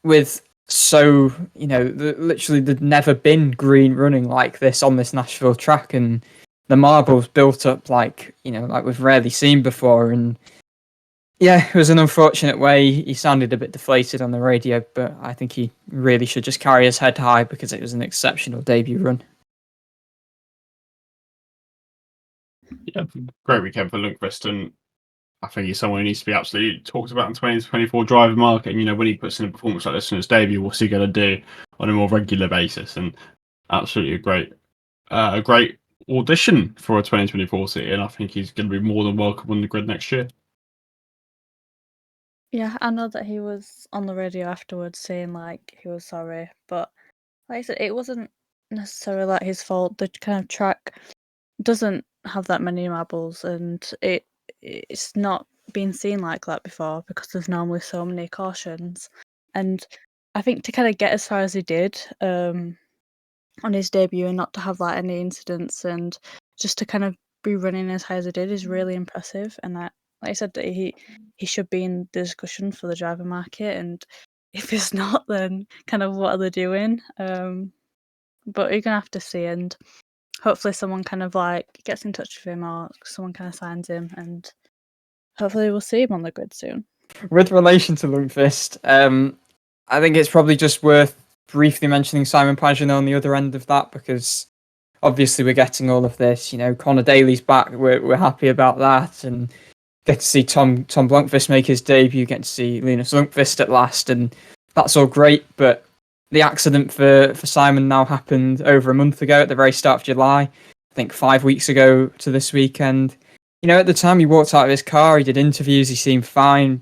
with literally there'd never been green running like this on this Nashville track, and the marbles built up like we've rarely seen before. And it was an unfortunate way. He sounded a bit deflated on the radio, but I think he really should just carry his head high, because it was an exceptional debut run. Yeah, great weekend for Lundqvist, and I think he's someone who needs to be absolutely talked about in 2024 driver market. And when he puts in a performance like this in his debut, what's he going to do on a more regular basis? And absolutely a great audition for a 2024 City, and I think he's going to be more than welcome on the grid next year. Yeah, I know that he was on the radio afterwards saying he was sorry, but like I said, it wasn't necessarily his fault. The kind of track doesn't have that many marbles, and it's not been seen like that before, because there's normally so many cautions. And I think to kind of get as far as he did on his debut, and not to have any incidents, and just to kind of be running as high as he did, is really impressive. And that, like I said, that he should be in the discussion for the driver market, and if it's not, then kind of what are they doing? But you're gonna have to see, and hopefully someone kind of gets in touch with him, or someone kind of signs him, and hopefully we'll see him on the grid soon. With relation to Lundqvist, I think it's probably just worth briefly mentioning Simon Pagenaud on the other end of that, because obviously we're getting all of this. Connor Daly's back. We're happy about that, and get to see Tom Lundqvist make his debut, get to see Linus Lundqvist at last, and that's all great. But the accident for Simon now happened over a month ago at the very start of July. I think 5 weeks ago to this weekend. At the time he walked out of his car, he did interviews, he seemed fine.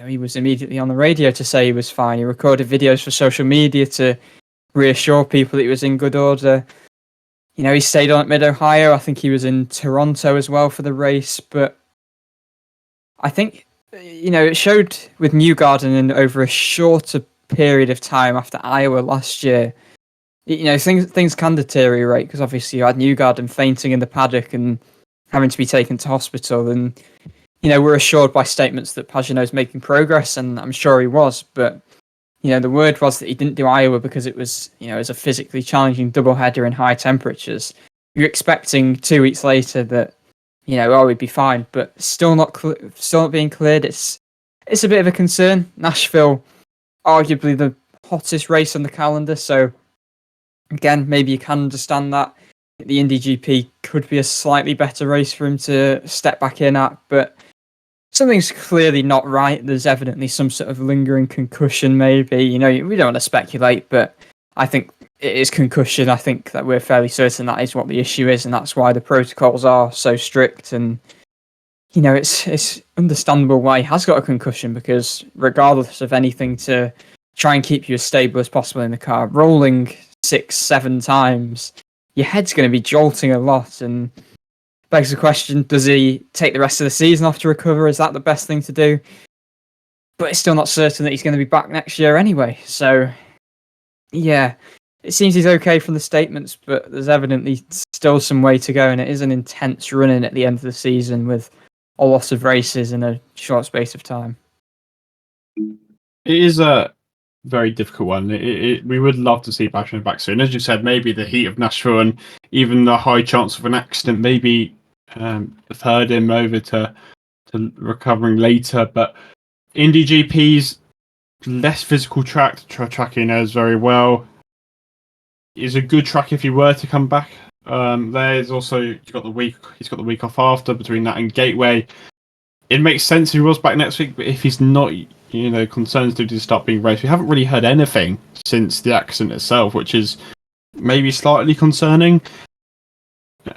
He was immediately on the radio to say he was fine. He recorded videos for social media to reassure people that he was in good order. He stayed on at Mid-Ohio. I think he was in Toronto as well for the race. But I think, it showed with Newgarden and over a shorter period of time after Iowa last year, things can deteriorate because obviously you had Newgarden fainting in the paddock and having to be taken to hospital. And, we're assured by statements that Pagenaud's making progress, and I'm sure he was. But, the word was that he didn't do Iowa because it was, it was a physically challenging doubleheader in high temperatures. You're expecting 2 weeks later that, we'd be fine, but still not being cleared. It's a bit of a concern. Nashville, arguably the hottest race on the calendar, so again, maybe you can understand that. The Indy GP could be a slightly better race for him to step back in at, but something's clearly not right. There's evidently some sort of lingering concussion, maybe. We don't want to speculate, but I think it is concussion. I think that we're fairly certain that is what the issue is, and that's why the protocols are so strict. And, it's understandable why he has got a concussion, because regardless of anything to try and keep you as stable as possible in the car, rolling 6-7 times, your head's going to be jolting a lot, and begs the question, does he take the rest of the season off to recover? Is that the best thing to do? But it's still not certain that he's going to be back next year anyway. So, yeah, it seems he's okay from the statements, but there's evidently still some way to go, and it is an intense run-in at the end of the season with a lot of races in a short space of time. It is a very difficult one. We would love to see Pagenaud back soon. As you said, maybe the heat of Nashville and even the high chance of an accident maybe deferred him over to recovering later. But Indy GP's less physical track. Track he knows very well. Is a good track if he were to come back. There's also he's got the week off after between that and Gateway. It makes sense if he was back next week, but if he's not, concerns do start being raised. We haven't really heard anything since the accident itself, which is maybe slightly concerning.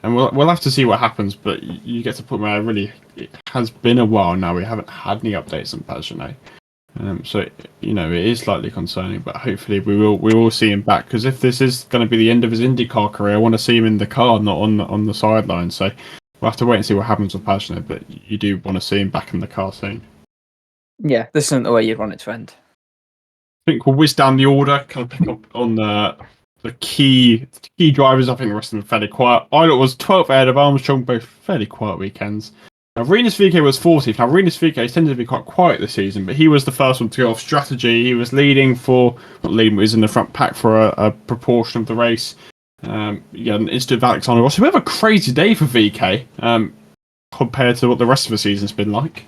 And we'll have to see what happens. But you get to the point where it has been a while now. We haven't had any updates on Pagenaud. So it is slightly concerning. But hopefully we will see him back, because if this is going to be the end of his IndyCar career, I want to see him in the car, not on the sideline. So we'll have to wait and see what happens with Pagenaud. But you do want to see him back in the car soon. Yeah, this isn't the way you'd want it to end. I think we'll whiz down the order, kind of pick up on the key drivers. I think the rest of them are fairly quiet. Eilert was 12th ahead of Armstrong, both fairly quiet weekends. Now, Rinus VeeKay was 40th. Now, Rinus VeeKay tended to be quite quiet this season, but he was the first one to go off strategy. He was was in the front pack for a proportion of the race. An instant of Alexander Rossi. We have a crazy day for VeeKay compared to what the rest of the season's been like.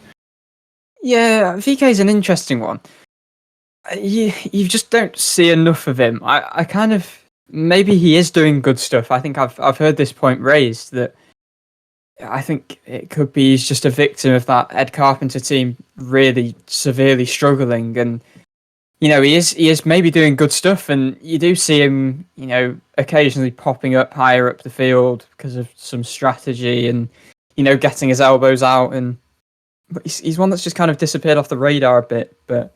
Yeah, VeeKay is an interesting one. You just don't see enough of him. I kind of, maybe he is doing good stuff. I think I've heard this point raised that I think it could be he's just a victim of that Ed Carpenter team really severely struggling, and he is maybe doing good stuff, and you do see him occasionally popping up higher up the field because of some strategy and getting his elbows out, but he's one that's just kind of disappeared off the radar a bit. But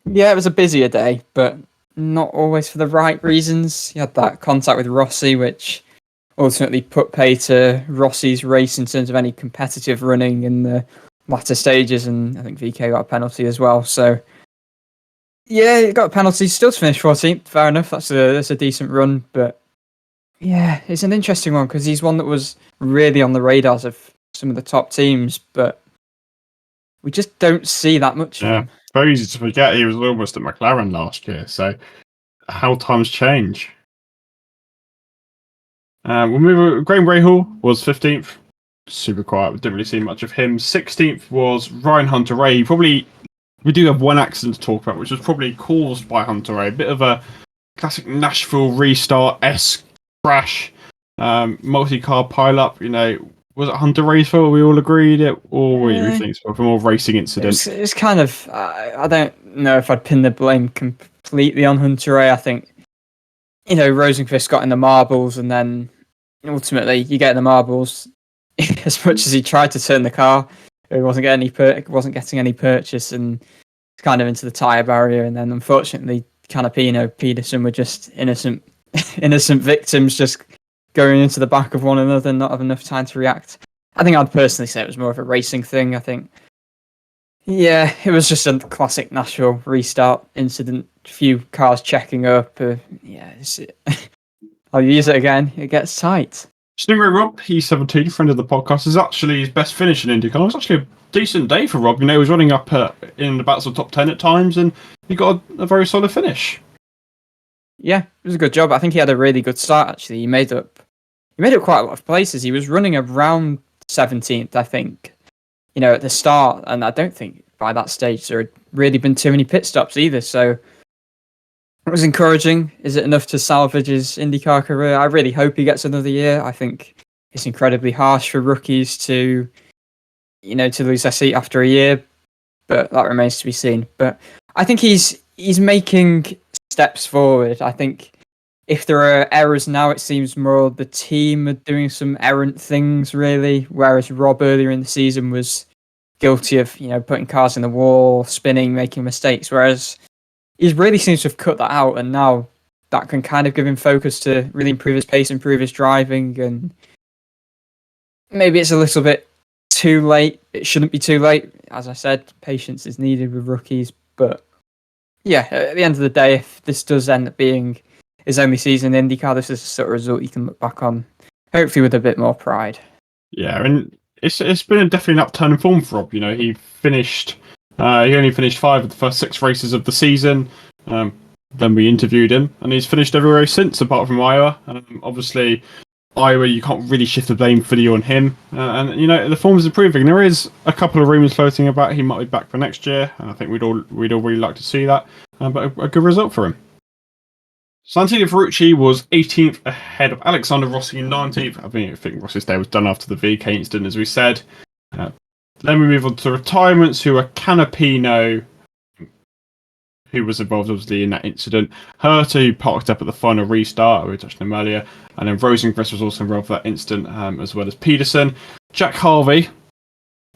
yeah, it was a busier day, but not always for the right reasons. He had that contact with Rossi, which ultimately put pay to Rossi's race in terms of any competitive running in the latter stages, and I think VeeKay got a penalty as well. So yeah, he got a penalty, still to finish 14th. Fair enough, that's a decent run, but yeah, it's an interesting one because he's one that was really on the radars of some of the top teams, but we just don't see that much of him. Very easy to forget he was almost at McLaren last year, so how times change. We'll move. Graham Rahal was 15th. Super quiet. We didn't really see much of him. 16th was Ryan Hunter-Reay. We do have one accident to talk about, which was probably caused by Hunter-Reay. A bit of a classic Nashville restart-esque crash. Multi-car pile-up. Was it Hunter Ray's fault? We all agreed it, or what do you think? So, for more racing incident. It's kind of. I don't know if I'd pin the blame completely on Hunter Ray. I think Rosenqvist got in the marbles, and then ultimately you get in the marbles. As much as he tried to turn the car, he wasn't getting any purchase, and it's kind of into the tyre barrier. And then unfortunately, Canapino, Peterson were just innocent victims, just going into the back of one another and not have enough time to react. I think I'd personally say it was more of a racing thing. I think, yeah, it was just a classic Nashville restart incident. A few cars checking up. I'll use it again. It gets tight. Stingray Rob, he's 17, friend of the podcast, is actually his best finish in IndyCar. It was actually a decent day for Rob. He was running up in the battles of top 10 at times, and he got a very solid finish. Yeah, it was a good job. I think he had a really good start, actually. He made up quite a lot of places. He was running around 17th, I think, at the start. And I don't think by that stage there had really been too many pit stops either. So it was encouraging. Is it enough to salvage his IndyCar career? I really hope he gets another year. I think it's incredibly harsh for rookies to lose their seat after a year. But that remains to be seen. But I think he's making steps forward. I think if there are errors now, it seems more the team are doing some errant things, really, whereas Rob earlier in the season was guilty of putting cars in the wall, spinning, making mistakes, whereas he really seems to have cut that out, and now that can kind of give him focus to really improve his pace, improve his driving, and maybe it's a little bit too late. It shouldn't be too late. As I said, patience is needed with rookies, but yeah, at the end of the day, if this does end up being his only season in IndyCar, this is the sort of result you can look back on, hopefully with a bit more pride. Yeah, and it's been definitely an upturn in form for Rob. He finished, he only finished 5 of the first 6 races of the season. Then we interviewed him, and he's finished every race since, apart from Iowa. Obviously, Iowa, you can't really shift the blame fully on him. And the form is improving. There is a couple of rumours floating about he might be back for next year, and I think we'd all really like to see that. But a good result for him. Santino Ferrucci was 18th ahead of Alexander Rossi in 19th. I think Rossi's day was done after the VK incident, as we said. Then we move on to retirements, who are Canapino, who was involved obviously in that incident, Herta, who parked up at the final restart, we touched him earlier, and then Rosenqvist was also involved with that incident, as well as Peterson. Jack Harvey,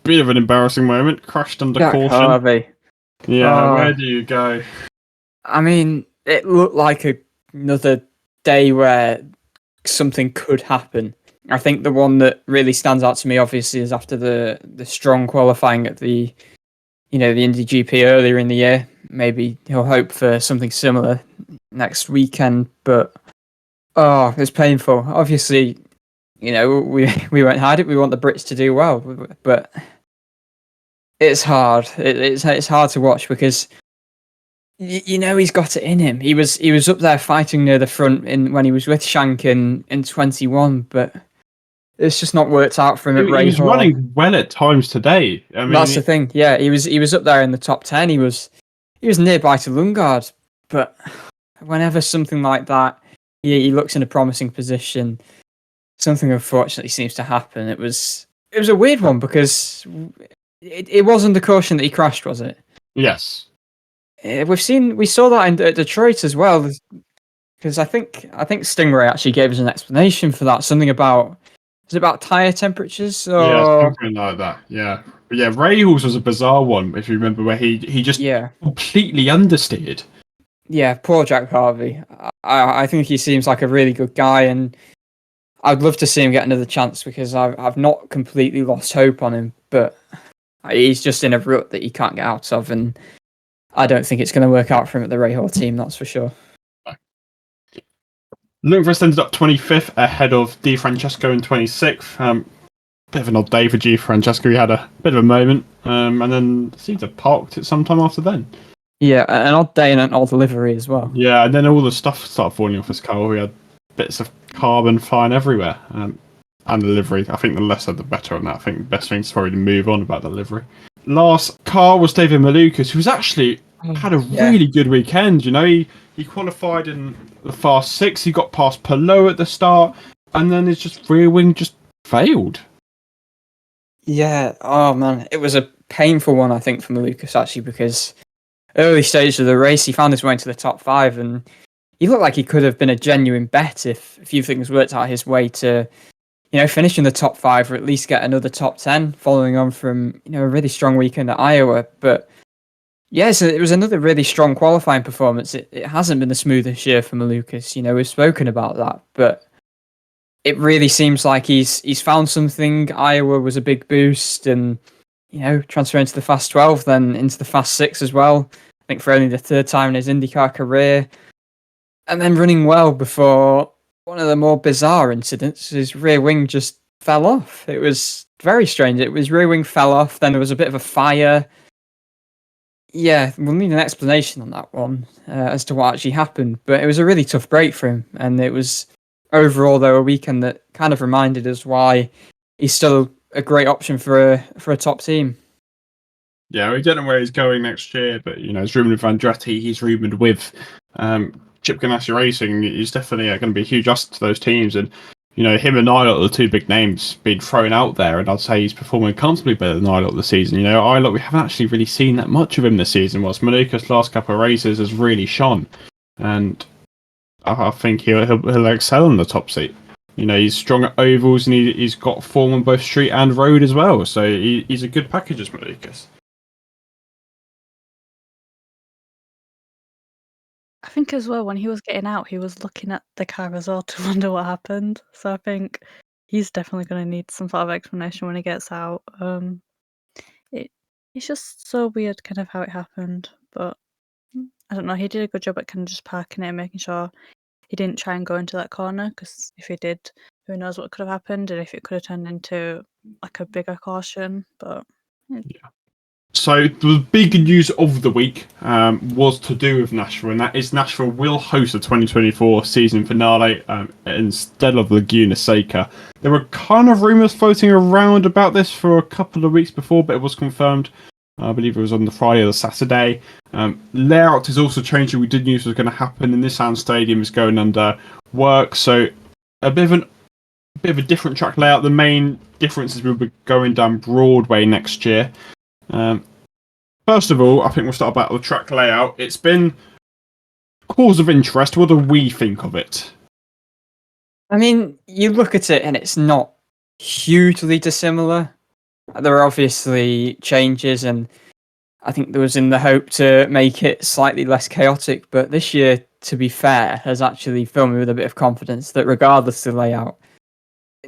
bit of an embarrassing moment, crashed under caution. Harvey. Yeah, where do you go? I mean, it looked like another day where something could happen. I think the one that really stands out to me, obviously, is after the strong qualifying at the Indy GP earlier in the year. Maybe he'll hope for something similar next weekend, but it's painful. Obviously, we won't hide it. We want the Brits to do well, but it's hard. It's hard to watch because he's got it in him. He was up there fighting near the front when he was with Shank in 21, but it's just not worked out for him at Rahal. He was running well at times today. I mean, that's the thing. Yeah, he was up there in the top 10. He was nearby to Lundgaard, but whenever something like that, he looks in a promising position, something unfortunately seems to happen. It was a weird one because it wasn't the caution that he crashed, was it? Yes. We saw that at Detroit as well, because I think Stingray actually gave us an explanation for that. Something about tyre temperatures? Or... Yeah, something like that. Yeah, but yeah. Rahal's was a bizarre one, if you remember, where he just completely understeered. Yeah, poor Jack Harvey. I think he seems like a really good guy, and I'd love to see him get another chance because I've not completely lost hope on him, but he's just in a rut that he can't get out of, and I don't think it's going to work out for him at the Rahal team, that's for sure. Lundqvist ended up 25th ahead of Di Francesco in 26th. Bit of an odd day for Di Francesco. He had a bit of a moment, and then seemed to have parked it sometime after then. Yeah, an odd day and an odd delivery as well. Yeah, and then all the stuff started falling off his car. We had bits of carbon flying everywhere. And the livery, I think the less said the better on that. I think the best thing is probably to move on about the livery. Last car was David Malukas, who's actually had a really good weekend. He qualified in the Fast 6. He got past Palou at the start, and then his rear wing just failed. Yeah, oh man, it was a painful one, I think, for Malukas, actually, because early stage of the race, he found his way into the top 5, and he looked like he could have been a genuine bet if a few things worked out his way to, finish in the top 5 or at least get another top 10, following on from, a really strong weekend at Iowa. But yeah, so it was another really strong qualifying performance. It hasn't been the smoothest year for Malukas, we've spoken about that, but it really seems like he's found something. Iowa was a big boost, and transferring to the Fast 12, then into the Fast 6 as well. I think for only the third time in his IndyCar career, and then running well before one of the more bizarre incidents. His rear wing just fell off. It was very strange. His rear wing fell off. Then there was a bit of a fire. Yeah, we'll need an explanation on that one as to what actually happened. But it was a really tough break for him, and it was overall, though, a weekend that kind of reminded us why he's still a great option for a top team. Yeah, we don't know where he's going next year, but he's rumoured with Andretti. He's rumoured with Chip Ganassi Racing. He's definitely going to be a huge asset to those teams, and him and Ilott are the two big names being thrown out there, and I'd say he's performing comfortably better than Ilott this season. Ilott, we haven't actually really seen that much of him this season, whilst Malukas' last couple of races has really shone, and I think he'll excel in the top seat. He's strong at ovals, and he's got form on both street and road as well, so he's a good package as Malukas. I think as well, when he was getting out, he was looking at the car as well to wonder what happened. So I think he's definitely going to need some sort of explanation when he gets out. It's just so weird kind of how it happened, but I don't know. He did a good job at kind of just parking it and making sure he didn't try and go into that corner, because if he did, who knows what could have happened, and if it could have turned into like a bigger caution. But yeah. So the big news of the week was to do with Nashville, and that is Nashville will host the 2024 season finale instead of Laguna Seca. There were kind of rumours floating around about this for a couple of weeks before, but it was confirmed. I believe it was on the Friday or the Saturday. Layout is also changing. We did news was going to happen, and Nissan Stadium is going under work, so a bit of a different track layout. The main difference is we'll be going down Broadway next year. First of all, I think we'll start about the track layout. It's been cause of interest. What do we think of it? I mean, you look at it and it's not hugely dissimilar. There are obviously changes, and I think there was in the hope to make it slightly less chaotic. But this year, to be fair, has actually filled me with a bit of confidence that regardless of the layout,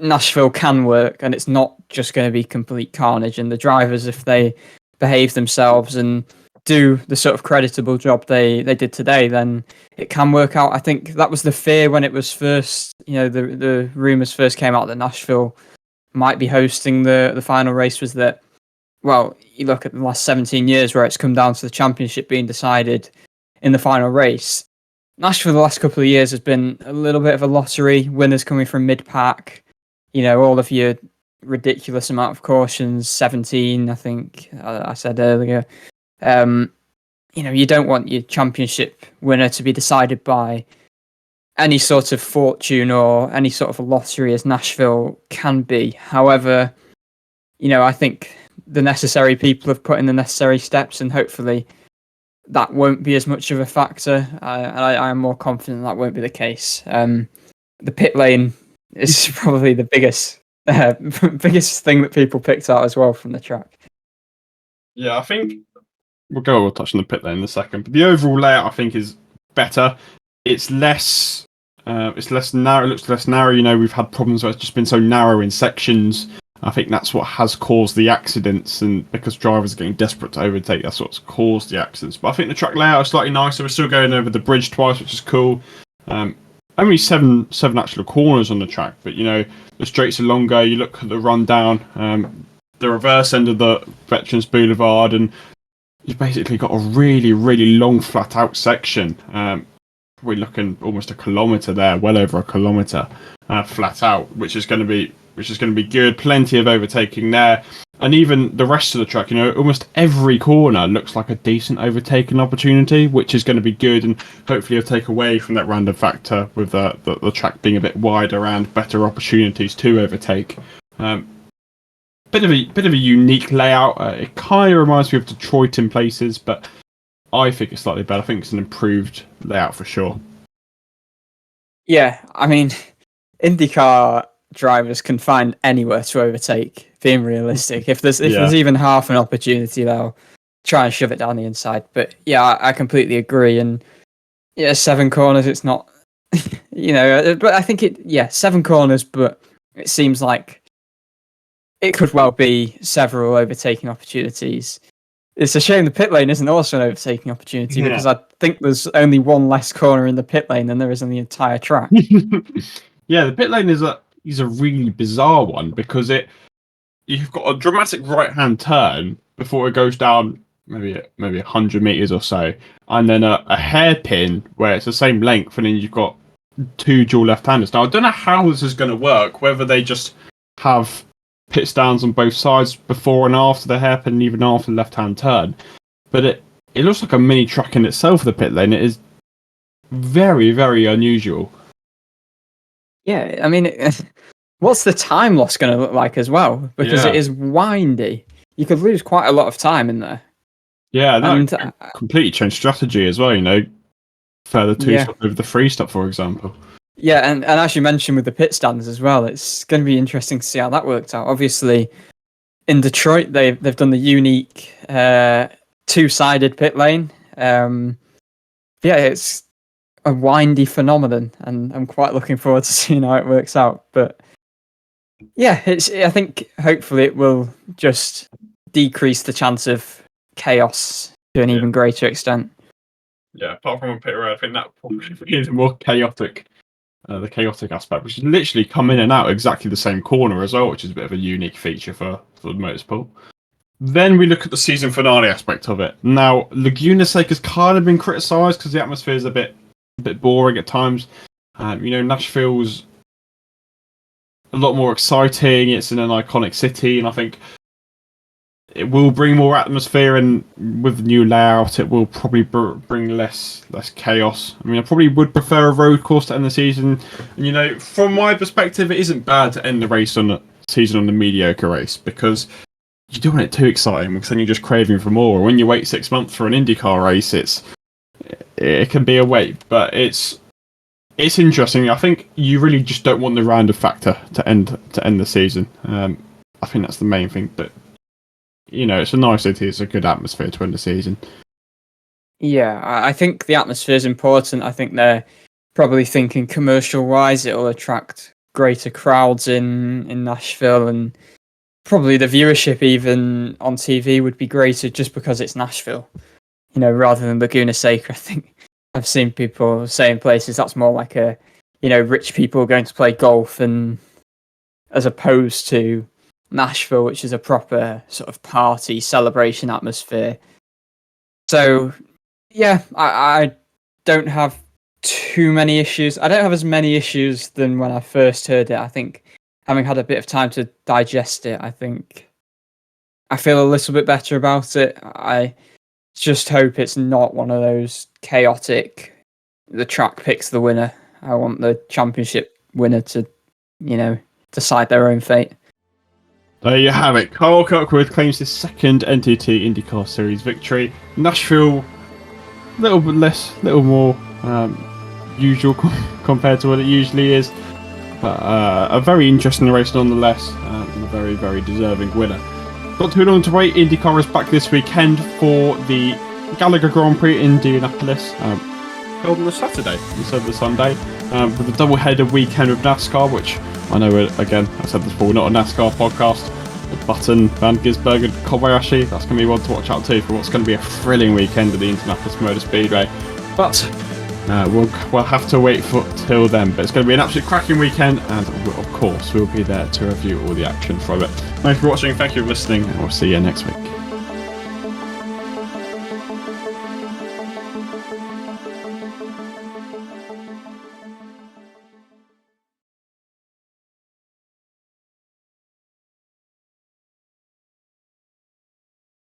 Nashville can work, and it's not just going to be complete carnage. And the drivers, if they behave themselves and do the sort of creditable job they did today, then it can work out. I think that was the fear when it was first, the rumours first came out that Nashville might be hosting the final race, was that, well, you look at the last 17 years where it's come down to the championship being decided in the final race. Nashville the last couple of years has been a little bit of a lottery, winners coming from mid-pack, all of your ridiculous amount of cautions, 17, I think I said earlier. You don't want your championship winner to be decided by any sort of fortune or any sort of a lottery as Nashville can be. However, I think the necessary people have put in the necessary steps, and hopefully that won't be as much of a factor. I am more confident that won't be the case. The pit lane is probably the biggest thing that people picked out as well from the track. Yeah, I think we'll touch on the pit lane in a second, but the overall layout I think is better. It's less narrow. It looks less narrow. We've had problems where it's just been so narrow in sections. I think that's what has caused the accidents, and because drivers are getting desperate to overtake, that's what's caused the accidents. But I think the track layout is slightly nicer. We're still going over the bridge twice, which is cool. Only seven actual corners on the track, but the straights are longer. You look at the rundown, the reverse end of the Veterans Boulevard, and you've basically got a really, really long flat out section. We're looking almost a kilometre there, well over a kilometre flat out, which is going to be good. Plenty of overtaking there, and even the rest of the track. Almost every corner looks like a decent overtaking opportunity, which is going to be good, and hopefully you'll take away from that random factor with the track being a bit wider and better opportunities to overtake. bit of a unique layout. It kind of reminds me of Detroit in places, but I think it's slightly better. I think it's an improved layout for sure. Yeah, I mean, IndyCar drivers can find anywhere to overtake. Being realistic, if there's even half an opportunity, they'll try and shove it down the inside. But yeah, I completely agree. And yeah, 7 corners, it's not, but I think 7 corners, but it seems like it could well be several overtaking opportunities. It's a shame the pit lane isn't also an overtaking opportunity because I think there's only one less corner in the pit lane than there is in the entire track. Yeah, the pit lane is a really bizarre one because you've got a dramatic right-hand turn before it goes down maybe 100 meters or so, and then a hairpin where it's the same length, and then you've got 2 dual left-handers. Now I don't know how this is going to work. Whether they just have pit stands on both sides before and after the hairpin, even after the left-hand turn, but it looks like a mini track in itself. The pit lane, it is very, very unusual. Yeah, I mean, what's the time loss going to look like as well? Because it is windy. You could lose quite a lot of time in there. Yeah, that completely changed strategy as well. Further 2 stop over the 3 stop, for example. Yeah, and as you mentioned with the pit stands as well, it's going to be interesting to see how that worked out. Obviously, in Detroit, they've done the unique 2-sided pit lane. It's a windy phenomenon, and I'm quite looking forward to seeing how it works out. But yeah, I think hopefully it will just decrease the chance of chaos to an even greater extent. Yeah, apart from a pit road, I think that probably is more chaotic. The chaotic aspect, which is literally come in and out exactly the same corner as well, which is a bit of a unique feature for the motorsport. Then we look at the season finale aspect of it. Now, Laguna Seca has kind of been criticised because the atmosphere is a bit boring at times. Nashville's a lot more exciting. It's in an iconic city, and I think it will bring more atmosphere. And with the new layout, it will probably bring less chaos. I mean, I probably would prefer a road course to end the season. And, from my perspective, it isn't bad to end the season on a mediocre race because you don't want it too exciting because then you're just craving for more. When you wait 6 months for an IndyCar race, it can be a wait, but it's interesting. I think you really just don't want the random factor to end the season. I think that's the main thing. But it's a nice city. It's a good atmosphere to end the season. Yeah, I think the atmosphere is important. I think they're probably thinking commercial-wise, it'll attract greater crowds in Nashville, and probably the viewership even on TV would be greater just because it's Nashville. Rather than Laguna Seca. I think I've seen people saying places that's more like a, rich people going to play golf, and as opposed to Nashville, which is a proper sort of party celebration atmosphere. So, yeah, I don't have too many issues. I don't have as many issues than when I first heard it. I think having had a bit of time to digest it, I think I feel a little bit better about it. I just hope it's not one of those chaotic, the track picks the winner. I want the championship winner to, decide their own fate. There you have it. Kyle Kirkwood claims his second NTT IndyCar Series victory. Nashville, a little bit less, a little more usual compared to what it usually is. But a very interesting race nonetheless, and a very, very deserving winner. Not too long to wait. IndyCar is back this weekend for the Gallagher Grand Prix in Indianapolis, held on the Saturday instead of the Sunday, with a double-header weekend with NASCAR, which I know, again, I said this before, not a NASCAR podcast. Button, Van Gisbergen, Kobayashi, that's going to be one to watch out too for what's going to be a thrilling weekend at the Indianapolis Motor Speedway. But we'll have to wait till then. But it's going to be an absolute cracking weekend, and of course we'll be there to review all the action from it. Thanks for watching, thank you for listening, and we'll see you next week.